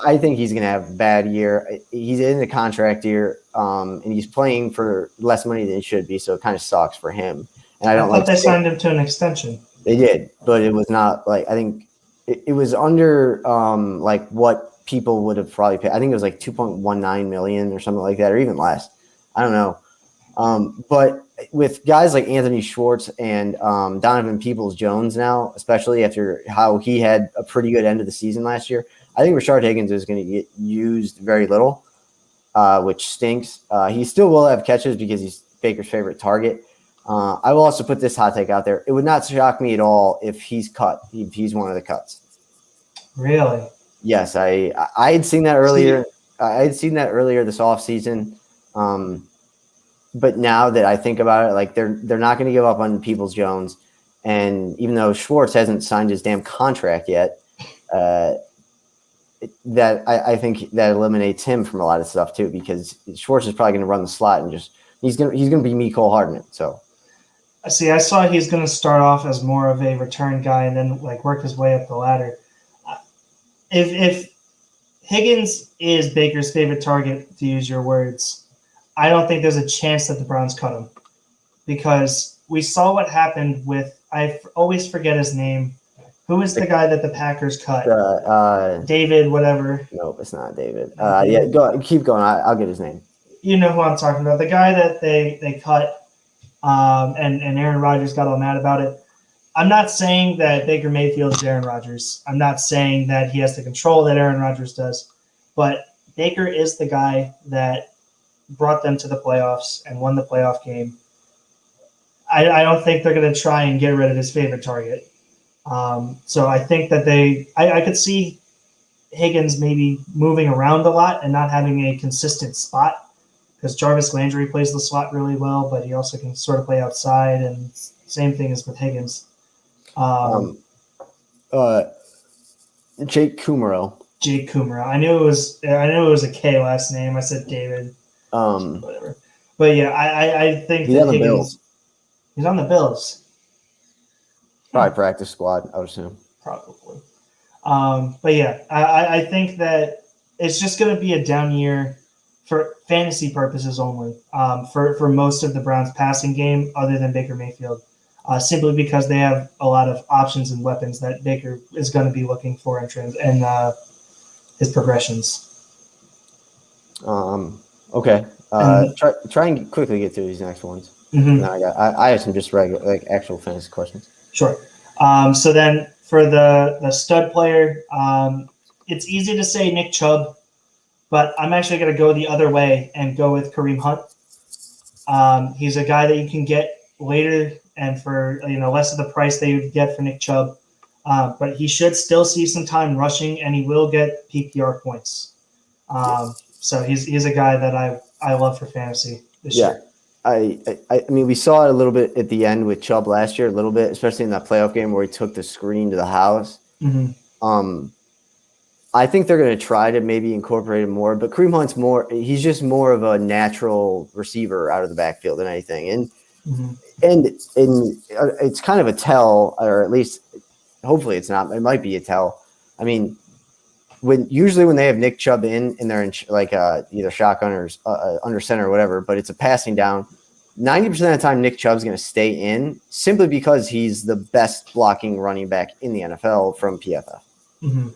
I think he's going to have a bad year. He's in the contract year, and he's playing for less money than he should be, so it kind of sucks for him. And I thought they signed him to an extension. They did, but it was not like, I think it was under like what people would have probably paid. I think it was like $2.19 million or something like that, or even less. I don't know. But with guys like Anthony Schwartz and Donovan Peoples-Jones now, especially after how he had a pretty good end of the season last year, I think Rashard Higgins is going to get used very little, which stinks. He still will have catches because he's Baker's favorite target. I will also put this hot take out there. It would not shock me at all if he's cut, if he's one of the cuts. Really? Yes, I had seen that earlier. I had seen that earlier this offseason. But now that I think about it, like they're not going to give up on Peoples-Jones, and even though Schwartz hasn't signed his damn contract yet, that I think that eliminates him from a lot of stuff too, because Schwartz is probably going to run the slot and just he's going to be Mecole Hardman. So I saw he's going to start off as more of a return guy and then like work his way up the ladder. If Higgins is Baker's favorite target, to use your words, I don't think there's a chance that the Browns cut him, because we saw what happened with, I always forget his name. Who is the guy that the Packers cut? David, whatever. Nope, it's not David. Yeah, keep going. I'll get his name. You know who I'm talking about. The guy that they cut, and Aaron Rodgers got all mad about it. I'm not saying that Baker Mayfield is Aaron Rodgers. I'm not saying that he has the control that Aaron Rodgers does. But Baker is the guy that brought them to the playoffs and won the playoff game. I don't think they're going to try and get rid of his favorite target. So I think that I could see Higgins maybe moving around a lot and not having a consistent spot, because Jarvis Landry plays the slot really well, but he also can sort of play outside, and same thing as with Higgins. Jake Kummerow. Jake Kummerow. I knew it was a K last name. I said David. Whatever. But yeah, I think he's that on the Bills. He's on the Bills. Probably practice squad, I would assume. Probably. But yeah, I think that it's just going to be a down year for fantasy purposes only, for most of the Browns passing game other than Baker Mayfield, simply because they have a lot of options and weapons that Baker is going to be looking for in his progressions. Okay. Try and quickly get through these next ones. Mm-hmm. I have some just regular, like actual fantasy questions. Sure. So then for the stud player, it's easy to say Nick Chubb, but I'm actually going to go the other way and go with Kareem Hunt. He's a guy that you can get later and for less of the price that you would get for Nick Chubb, but he should still see some time rushing, and he will get PPR points. So he's a guy that I love for fantasy this year. I mean, we saw it a little bit at the end with Chubb last year, a little bit, especially in that playoff game where he took the screen to the house. Mm-hmm. I think they're going to try to maybe incorporate him more, but Kareem Hunt's he's just more of a natural receiver out of the backfield than anything. And, and it's kind of a tell, or at least hopefully it's not, it might be a tell. I mean, usually when they have Nick Chubb in and they're in either shotgun or under center or whatever, but it's a passing down, 90% of the time Nick Chubb's going to stay in simply because he's the best blocking running back in the NFL from PFF. Mm-hmm.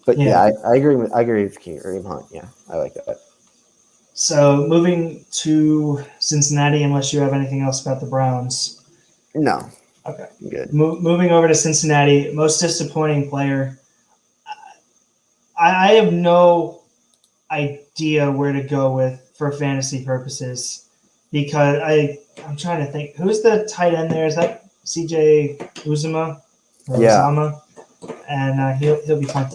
But yeah, I agree with Kareem Hunt. Yeah, I like that. So moving to Cincinnati, unless you have anything else about the Browns. No. Okay. Good. Moving over to Cincinnati, most disappointing player. I have no idea where to go with for fantasy purposes, because I'm trying to think. Who's the tight end there? Is that CJ Uzama? Yeah. And he'll be fine.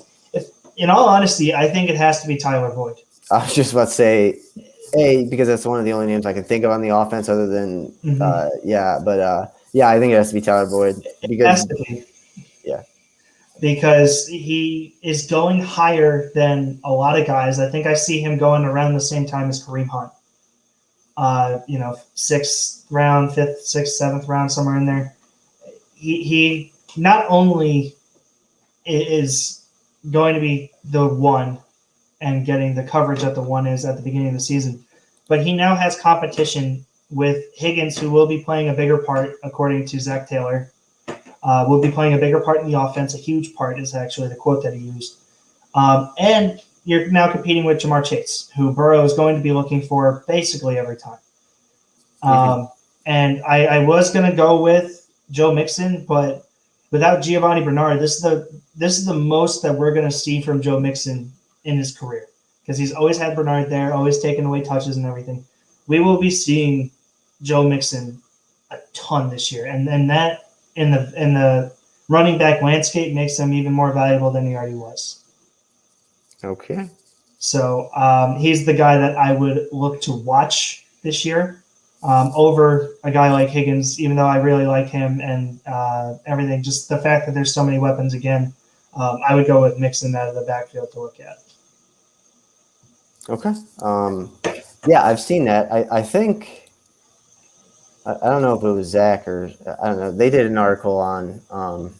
In all honesty, I think it has to be Tyler Boyd. I was just about to say, because that's one of the only names I can think of on the offense other than, I think it has to be Tyler Boyd. It has to be. Yeah. Because he is going higher than a lot of guys. I think I see him going around the same time as Kareem Hunt. 6th round, 5th, 6th, 7th round, somewhere in there. He not only is going to be the one and getting the coverage that the one is at the beginning of the season, but he now has competition with Higgins, who will be playing a bigger part, according to Zach Taylor. Will be playing a bigger part in the offense. A huge part is actually the quote that he used. And you're now competing with Jamar Chase, who Burrow is going to be looking for basically every time. And I was going to go with Joe Mixon, but without Giovanni Bernard, this is the most that we're going to see from Joe Mixon in his career, because he's always had Bernard there, always taking away touches and everything. We will be seeing Joe Mixon a ton this year, and that in the running back landscape makes him even more valuable than he already was. Okay. So he's the guy that I would look to watch this year over a guy like Higgins, even though I really like him and everything. Just the fact that there's so many weapons again, I would go with Mixon out of the backfield to look at. Okay. Yeah, I've seen that. I think I don't know if it was Zach or I don't know. They did an article on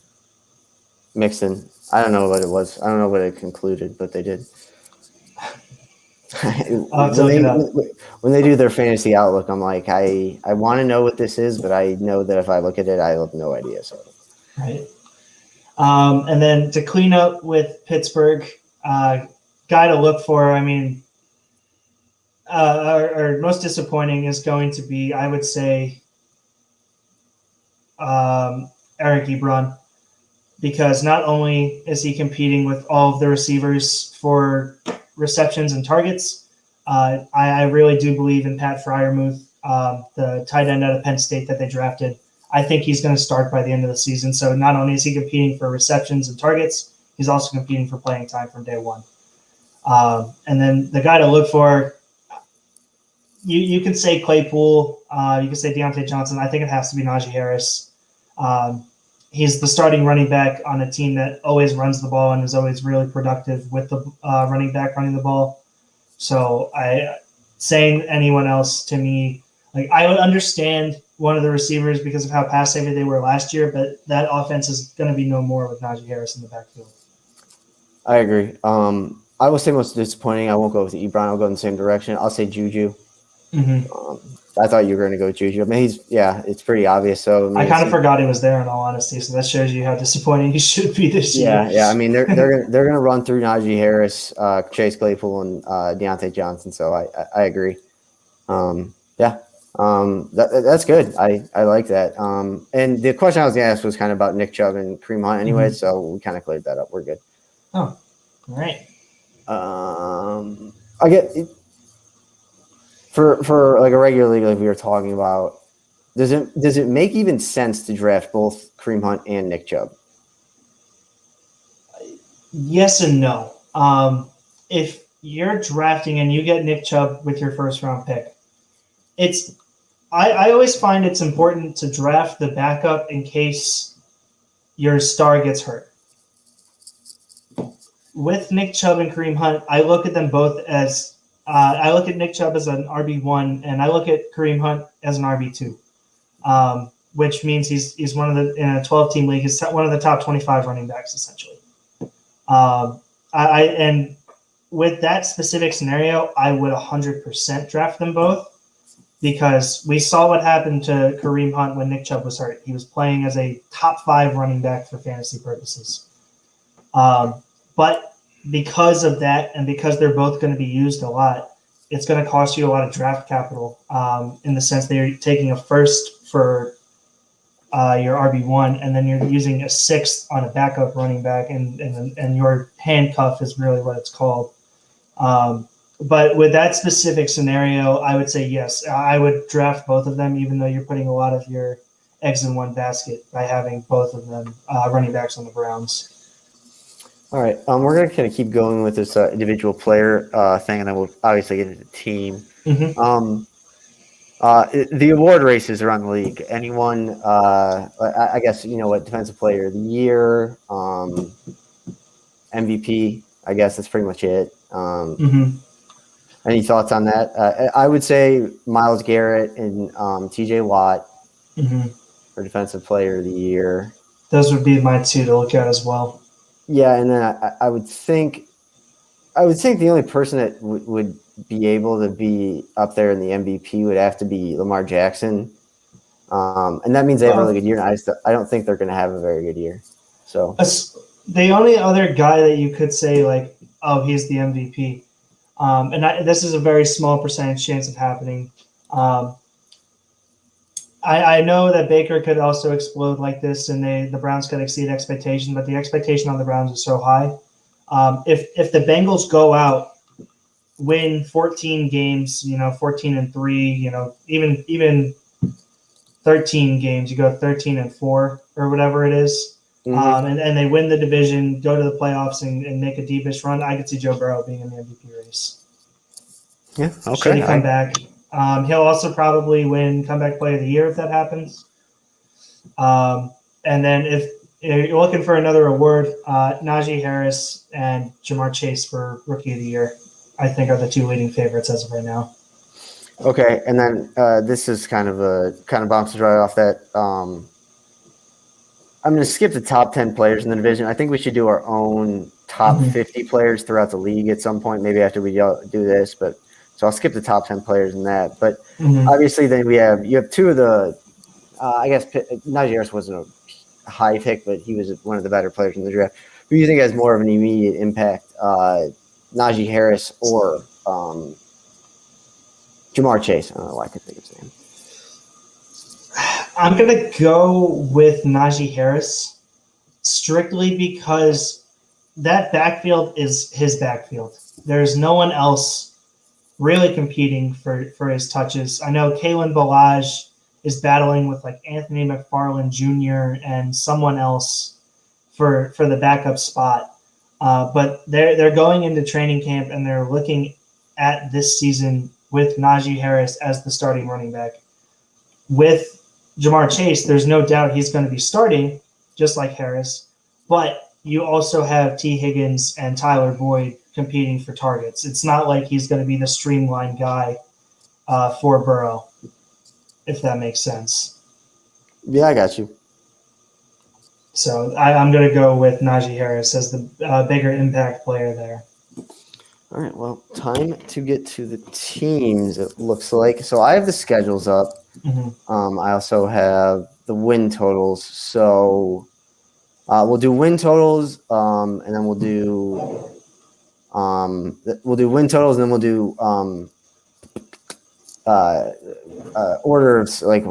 Mixon. I don't know what it was. I don't know what it concluded, but they did. When they do their fantasy outlook, I'm like, I want to know what this is, but I know that if I look at it, I have no idea. So, right. And then to clean up with Pittsburgh, guy to look for. I mean, our most disappointing is going to be, I would say, Eric Ebron, because not only is he competing with all of the receivers for receptions and targets, I really do believe in Pat Freiermuth, the tight end out of Penn State that they drafted. I think he's going to start by the end of the season. So not only is he competing for receptions and targets, he's also competing for playing time from day one. And then the guy to look for, you can say Claypool, you can say Deontay Johnson. I think it has to be Najee Harris. He's the starting running back on a team that always runs the ball and is always really productive with the running back running the ball. So saying anyone else to me, like I would understand one of the receivers because of how pass heavy they were last year, but that offense is going to be no more with Najee Harris in the backfield. I agree. I will say most disappointing. I won't go with Ebron. I'll go in the same direction. I'll say Juju. Mm-hmm. I thought you were going to go with Juju. I mean, it's pretty obvious. So I kind of forgot he was there, in all honesty. So that shows you how disappointing he should be this year. Yeah. I mean, they're gonna run through Najee Harris, Chase Claypool, and Deontay Johnson. So I agree. That's good. I like that. And the question I was going to ask was kind of about Nick Chubb and Kareem Hunt anyway. Mm-hmm. So we kind of cleared that up. We're good. Oh, all right. I get it, for like a regular league like we were talking about. Does it make even sense to draft both Kareem Hunt and Nick Chubb? Yes and no. If you're drafting and you get Nick Chubb with your first round pick, I always find it's important to draft the backup in case your star gets hurt. With Nick Chubb and Kareem Hunt, I look at them both as I look at Nick Chubb as an RB1 and I look at Kareem Hunt as an RB2. Which means he's one of the, in a 12-team league, he's one of the top 25 running backs essentially. And with that specific scenario, I would 100% draft them both because we saw what happened to Kareem Hunt when Nick Chubb was hurt. He was playing as a top 5 running back for fantasy purposes. But because of that, and because they're both going to be used a lot, it's going to cost you a lot of draft capital in the sense that you're taking a first for your RB1, and then you're using a 6th on a backup running back, and your handcuff is really what it's called. But with that specific scenario, I would say yes. I would draft both of them, even though you're putting a lot of your eggs in one basket by having both of them running backs on the Browns. All right, we're going to kind of keep going with this individual player thing, and then we'll obviously get into the team. Mm-hmm. The award races around the league. Anyone, I guess, defensive player of the year, MVP, I guess that's pretty much it. Mm-hmm. Any thoughts on that? I would say Myles Garrett and TJ Watt mm-hmm. for defensive player of the year. Those would be my two to look at as well. Yeah, and then I would think the only person that would be able to be up there in the MVP would have to be Lamar Jackson, and that means they have a really good year. And I don't think they're going to have a very good year. So the only other guy that you could say like, oh, he's the MVP, this is a very small percentage chance of happening. I know that Baker could also explode like this, and the Browns could exceed expectation, but the expectation on the Browns is so high. If the Bengals go out, win 14 games, 14-3, even 13 games, you go 13-4 or whatever it is. and they win the division, go to the playoffs, and make a deepish run, I could see Joe Burrow being in the MVP race. Yeah, okay. Should he come back? He'll also probably win Comeback Player of the Year if that happens. And then if you're looking for another award, Najee Harris and Jamar Chase for Rookie of the Year, I think, are the two leading favorites as of right now. Okay, and then this is kind of bounces right off that. I'm going to skip the top 10 players in the division. I think we should do our own top 50 players throughout the league at some point, maybe after we do this. But so I'll skip the top 10 players in that. But obviously, then you have two of the. I guess Najee Harris wasn't a high pick, but he was one of the better players in the draft. Who do you think has more of an immediate impact, Najee Harris or Jamar Chase? I don't know why I could think of his name. I'm going to go with Najee Harris strictly because that backfield is his backfield. There's no one else really competing for his touches. I know Kalen Ballage is battling with like Anthony McFarland Jr. and someone else for the backup spot. But they're going into training camp and they're looking at this season with Najee Harris as the starting running back. With Jamar Chase, there's no doubt he's going to be starting, just like Harris. But you also have T. Higgins and Tyler Boyd competing for targets. It's not like he's going to be the streamlined guy for Burrow, if that makes sense. Yeah, I got you. So I'm going to go with Najee Harris as the bigger impact player there. All right, well, time to get to the teams, it looks like. So I have the schedules up. I also have the win totals. So we'll do win totals, and then we'll do win totals, and then we'll do order of like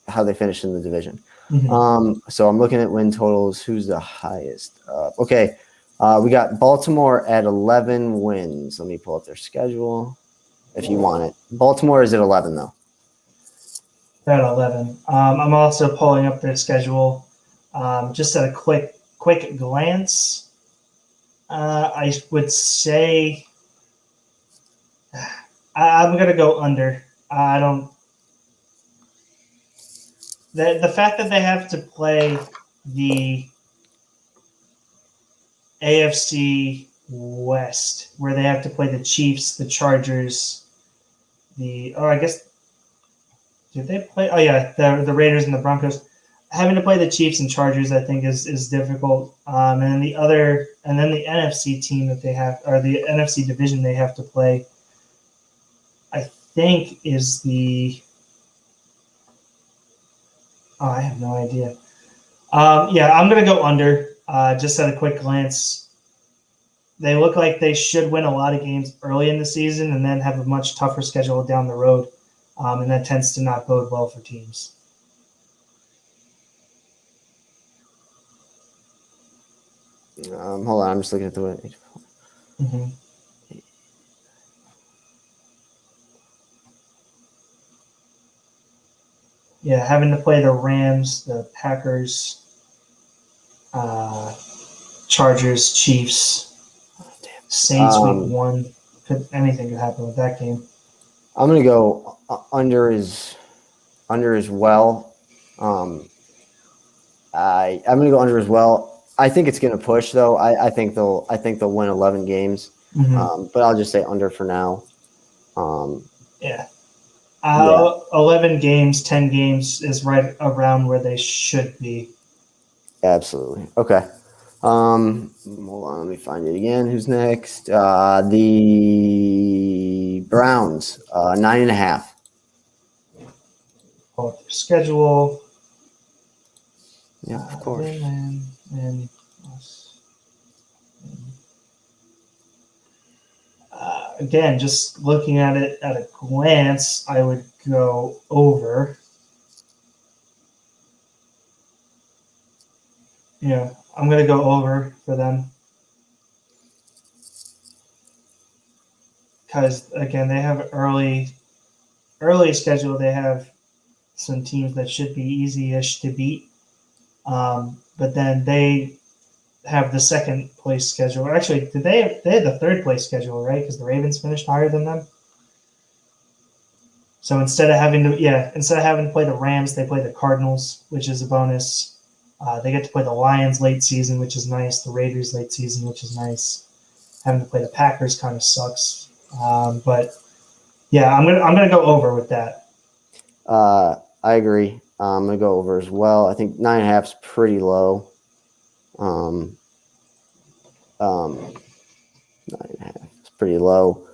how they finished in the division. So I'm looking at win totals. Who's the highest? Okay. We got Baltimore at 11 wins. Let me pull up their schedule if you want it. Baltimore is at 11, though. They're at 11. I'm also pulling up their schedule. Just at a quick glance, I would say I'm going to go under. I don't. The fact that they have to play the AFC West, where they have to play the Chiefs, the Chargers, I guess did they play? Oh yeah, the Raiders and the Broncos. Having to play the Chiefs and Chargers, I think, is difficult. And then the NFC team that they have, or the NFC division they have to play, I think is the. Oh, I have no idea. Yeah, I'm gonna go under. Just at a quick glance, they look like they should win a lot of games early in the season and then have a much tougher schedule down the road. And that tends to not bode well for teams. Hold on, I'm just looking at the win. Yeah, having to play the Rams, the Packers, Chargers, Chiefs, Saints week 1. Anything could happen with that game. I'm gonna go under as well. I'm gonna go under as well. I think it's gonna push though. I think they'll win 11 games. But I'll just say under for now. Yeah. 11 games, 10 games is right around where they should be. Absolutely. Okay. Hold on, let me find it again. Who's next? The Browns, 9.5. Pull up their schedule. Yeah, of course. Again, just looking at it at a glance, I would go over. Yeah, I'm going to go over for them. Because, again, they have early schedule. They have some teams that should be easy-ish to beat. but then they have the second place schedule. Or actually, they had the third place schedule, right? Because the Ravens finished higher than them. So instead of having to play the Rams, they play the Cardinals, which is a bonus. They get to play the Lions late season, which is nice. The Raiders late season, which is nice. Having to play the Packers kind of sucks. But yeah, I'm gonna go over with that. I agree. I'm gonna go over as well. I think 9.5 is pretty low. 9.5 is pretty low.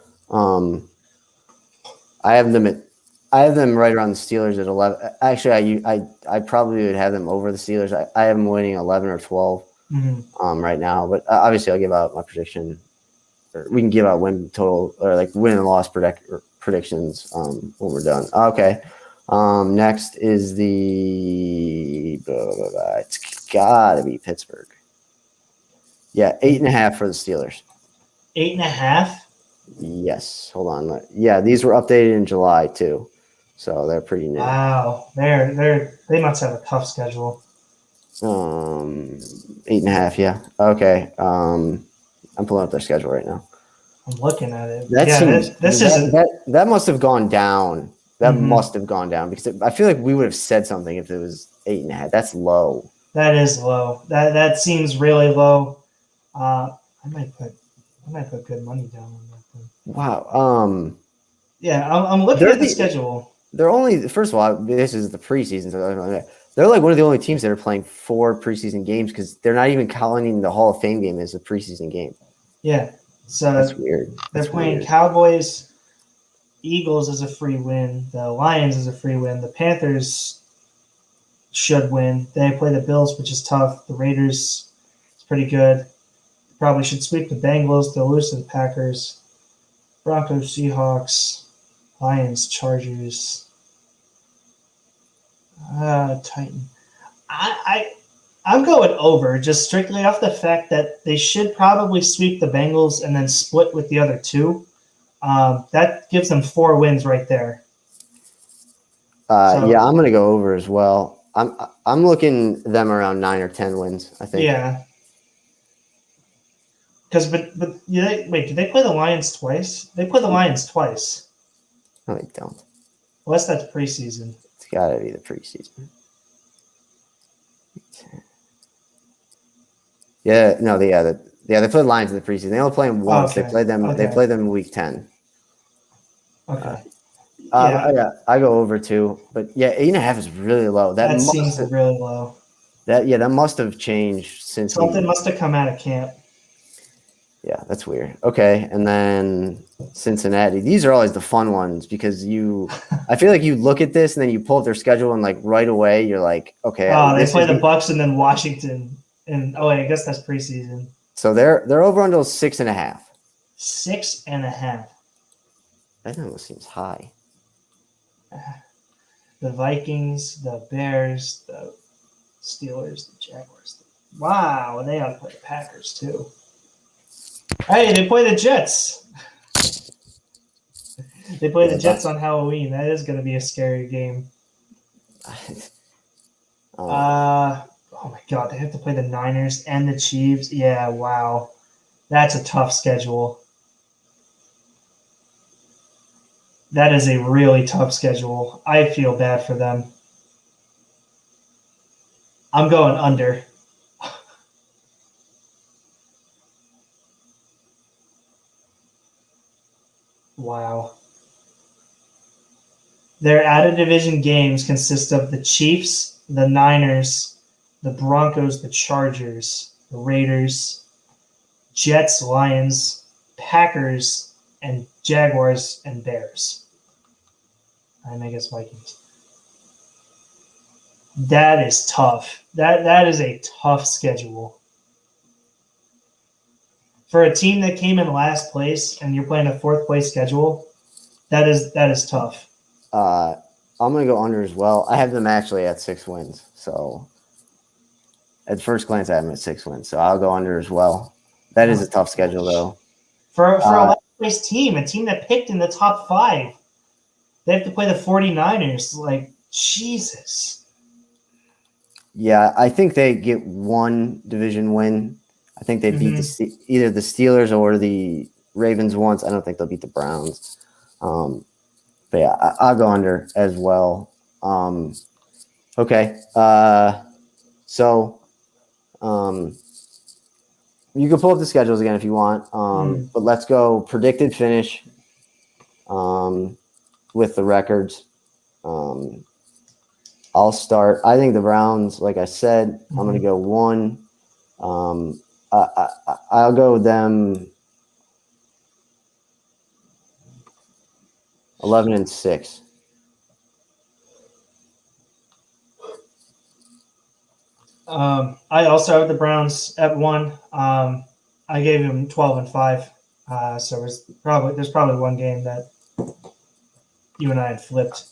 I have them right around the Steelers at 11. Actually, I probably would have them over the Steelers. I have them winning 11 or 12 right now. But obviously, I'll give out my prediction. Or we can give out win total or like win and loss predictions when we're done. Okay. Next is the it's gotta be Pittsburgh. Yeah, 8.5 for the Steelers. 8.5. Yes. Hold on. Yeah, these were updated in July too, so they're pretty new. Wow, they must have a tough schedule. 8.5. Yeah. Okay. I'm pulling up their schedule right now. I'm looking at it. That must have gone down. That must have gone down because I feel like we would have said something if it was 8.5. That's low. That is low. That seems really low. I might put good money down on that thing. Wow. Yeah, I'm looking at the schedule. They're only, first of all, this is the preseason, so they're like one of the only teams that are playing 4 preseason games because they're not even counting the Hall of Fame game as a preseason game. Yeah, so that's weird. They're playing Cowboys, Eagles as a free win, the Lions as a free win, the Panthers should win. They play the Bills, which is tough. The Raiders is pretty good. Probably should sweep the Bengals. They'll lose to the Packers. Broncos, Seahawks, Lions, Chargers. Titan. I'm going over just strictly off the fact that they should probably sweep the Bengals and then split with the other 2. That gives them 4 wins right there. Yeah, I'm going to go over as well. I'm looking them around 9 or 10 wins, I think. Yeah. Because, wait, did they play the Lions twice? They play the Lions twice. No, they don't. Unless that's preseason. It's got to be the preseason. Yeah, no, they play the Lions in the preseason. They only play them once. Okay. They play them. Okay. They play them in week 10. Okay. I go over too, but yeah, 8.5 is really low. That seems really low. That must have changed since something must have come out of camp. Yeah, that's weird. Okay, and then Cincinnati. These are always the fun ones because I feel like you look at this and then you pull up their schedule and like right away you're like, okay. Oh, they play the Bucks and then Washington, and I guess that's preseason. So they're over until 6.5. 6.5. That almost seems high. The Vikings, the Bears, the Steelers, the Jaguars. Wow, and they ought to play the Packers too. Hey, they play the Jets. They play the Jets on Halloween. That is going to be a scary game. Oh my God, they have to play the Niners and the Chiefs. Yeah, wow, that's a tough schedule. That is a really tough schedule. I feel bad for them. I'm going under. Wow. Their out-of-division games consist of the Chiefs, the Niners, the Broncos, the Chargers, the Raiders, Jets, Lions, Packers, and Jaguars and Bears. And I guess Vikings. That is tough. That is a tough schedule. For a team that came in last place and you're playing a 4th place schedule, that is tough. I'm going to go under as well. I have them actually at 6 wins. So at first glance, I have them at 6 wins. So I'll go under as well. That is a tough schedule, though. For a last place team, a team that picked in the top 5, they have to play the 49ers. Like, Jesus. Yeah, I think they get one division win. I think they beat either the Steelers or the Ravens once. I don't think they'll beat the Browns. But yeah, I'll go under as well. Okay. So you can pull up the schedules again if you want. But let's go predicted finish with the records. I'll start. I think the Browns, like I said, I'm going to go 1. I'll go with them 11-6. I also have the Browns at 1. I gave them 12-5. So there's probably one game that you and I had flipped.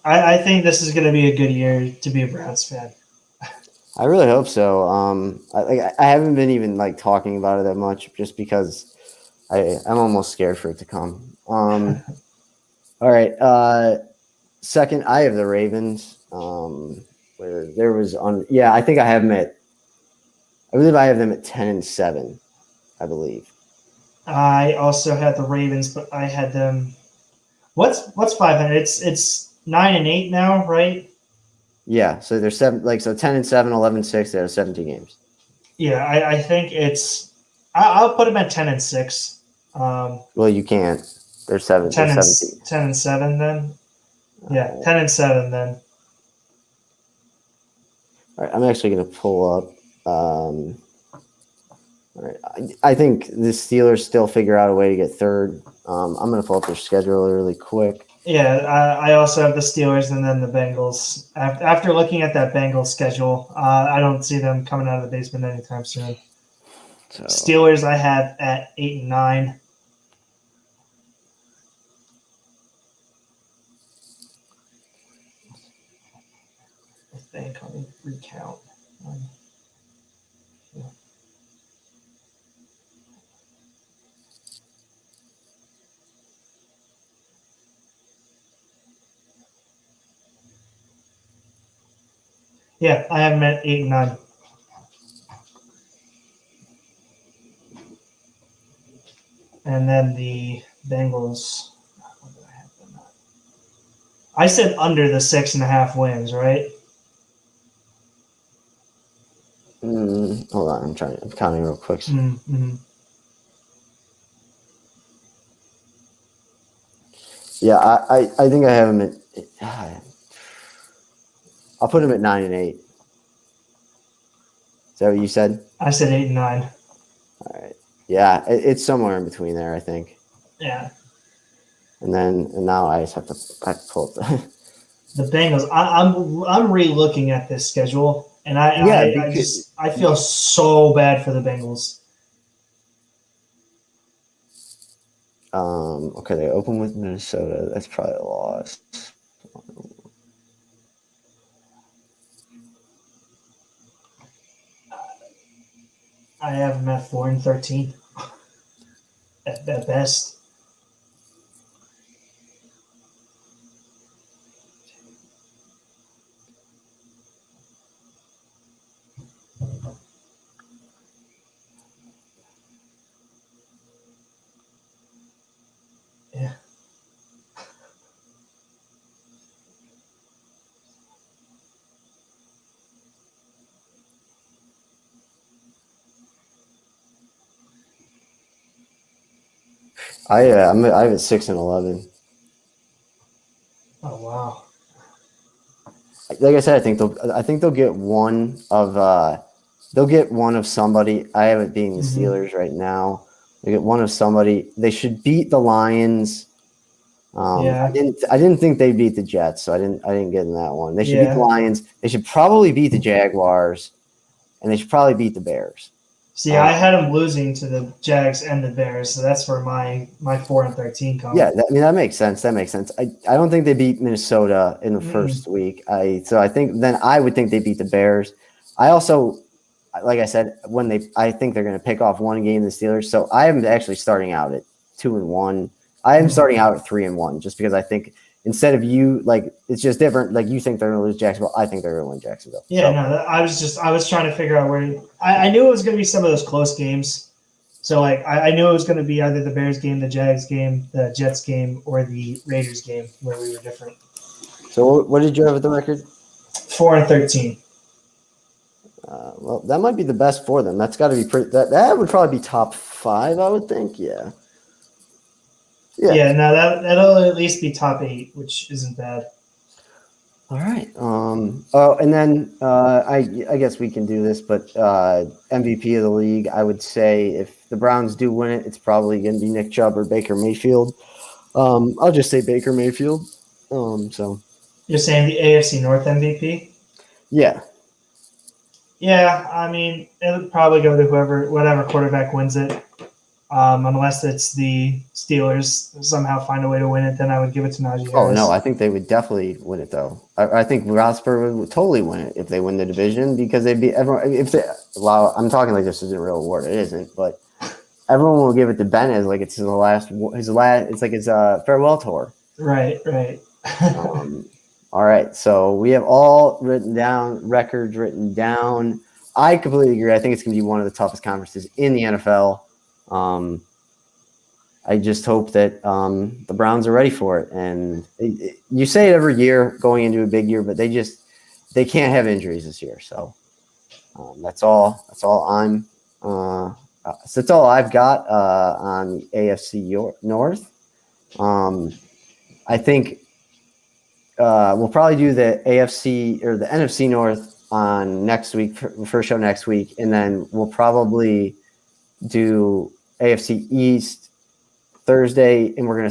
I think this is going to be a good year to be a Browns fan. I really hope so. I haven't been even like talking about it that much just because I'm almost scared for it to come. All right. Second, I have the Ravens. Where there was I think I believe I have them at 10-7. I believe. I also had the Ravens, but I had them. What's 500? It's 9-8 now, right? Yeah, so they're 7, 10-7, 11-6. They have 17 games. Yeah, I think it's. I'll put them at 10-6. Well, you can't. They're 7. 10-7 then. Yeah, 10-7 then. All right, I'm actually going to pull up. All right, I think the Steelers still figure out a way to get third. I'm going to pull up their schedule really quick. Yeah, I also have the Steelers and then the Bengals. After looking at that Bengals schedule, I don't see them coming out of the basement anytime soon. So. Steelers I have at 8-9. I think let me recount. Yeah, I have them at 8-9. And then the Bengals. What did I have them at? I said under the 6.5 wins, right? Hold on, I'm counting real quick. Mm-hmm. Yeah, I think I have them at. I'll put them at 9-8. Is that what you said? I said 8-9. All right. Yeah, it's somewhere in between there, I think. Yeah. And now I just have to pull up the Bengals. I'm re-looking at this schedule, and I feel so bad for the Bengals. Okay, they open with Minnesota. That's probably a loss. I have them at 4-13 at best. Yeah. I have it 6-11. Oh wow. Like I said, I think they'll get one of somebody. I have it being the Steelers right now. They get one of somebody. They should beat the Lions. I didn't think they beat the Jets, so I didn't get in that one. They should beat the Lions. They should probably beat the Jaguars, and they should probably beat the Bears. See, I had them losing to the Jags and the Bears, so that's where my 4-13 comes. Yeah, that makes sense. That makes sense. I don't think they beat Minnesota in the first week. So I think then I would think they beat the Bears. I also, like I said, I think they're going to pick off one game, the Steelers. So I am actually starting out at 2-1. I am starting out at 3-1 just because I think instead of you, like, it's just different. Like, you think they're going to lose Jacksonville. I think they're going to win Jacksonville. Yeah, no, I was trying to figure out where I knew it was going to be some of those close games. So, like, I knew it was going to be either the Bears game, the Jags game, the Jets game, or the Raiders game where we were different. So, what did you have at the record? 4-13. Well, that might be the best for them. That's got to be pretty. That would probably be top 5, I would think. Yeah. Yeah. No, that'll at least be top 8, which isn't bad. All right. Oh, and then I guess we can do this, but MVP of the league, I would say if the Browns do win it, it's probably going to be Nick Chubb or Baker Mayfield. I'll just say Baker Mayfield. So you're saying the AFC North MVP? Yeah. Yeah, I mean, it would probably go to whatever quarterback wins it. Unless it's the Steelers somehow find a way to win it, then I would give it to Najee Harris. Oh, no, I think they would definitely win it, though. I think Roethlisberger would totally win it if they win the division because they'd be everyone. I'm talking like this isn't a real award. It isn't, but everyone will give it to Ben as like it's his last. It's like his farewell tour. Right. All right, so we have all records written down. I completely agree. I think it's going to be one of the toughest conferences in the NFL. I just hope that the Browns are ready for it. And you say it every year going into a big year, but they can't have injuries this year. So that's all I'm. So that's all I've got on the AFC North. I think we'll probably do the AFC or the NFC North on next week, first show next week, and then we'll probably do AFC East Thursday, and we'll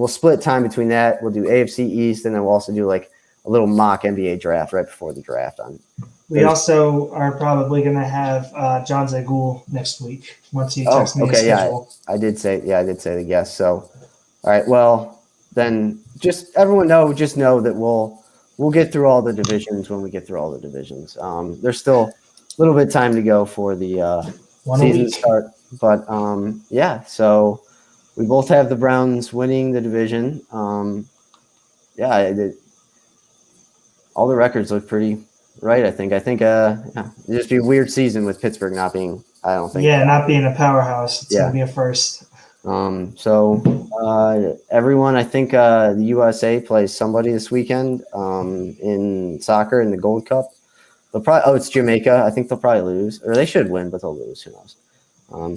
split time between that. We'll do AFC East, and then we'll also do like a little mock NBA draft right before the draft on. We also are probably going to have John Zagul next week once he checks me his schedule. I did say the guest. So, all right, well then, just everyone know that we'll get through all the divisions when we get through all the divisions. There's still a little bit of time to go for the season start, but so we both have the Browns winning the division. All the records look pretty right. I think it'd just be a weird season with Pittsburgh not being. I don't think. Yeah, not being a powerhouse. It's gonna be a first. Everyone, I think the USA plays somebody this weekend in soccer in the Gold Cup. It's Jamaica. I think they'll probably lose, or they should win, but they'll lose. Who knows?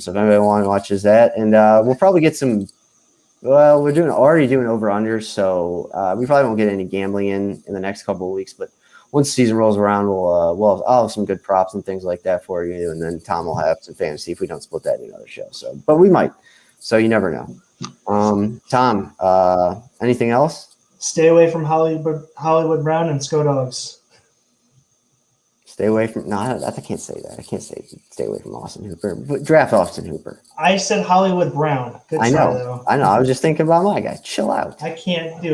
So if anybody watches that, and we'll probably get some. Well, we're already doing over-unders, so we probably won't get any gambling in the next couple of weeks. But once the season rolls around, I'll have some good props and things like that for you, and then Tom will have some fantasy if we don't split that in another show. So, but we might. So you never know. Tom, anything else? Stay away from Hollywood Brown and Sco Dogs. Stay away from. No, I can't say that. I can't say stay away from Austin Hooper. But draft Austin Hooper. I said Hollywood Brown. Good try, though. I know. I was just thinking about my guy. Chill out. I can't do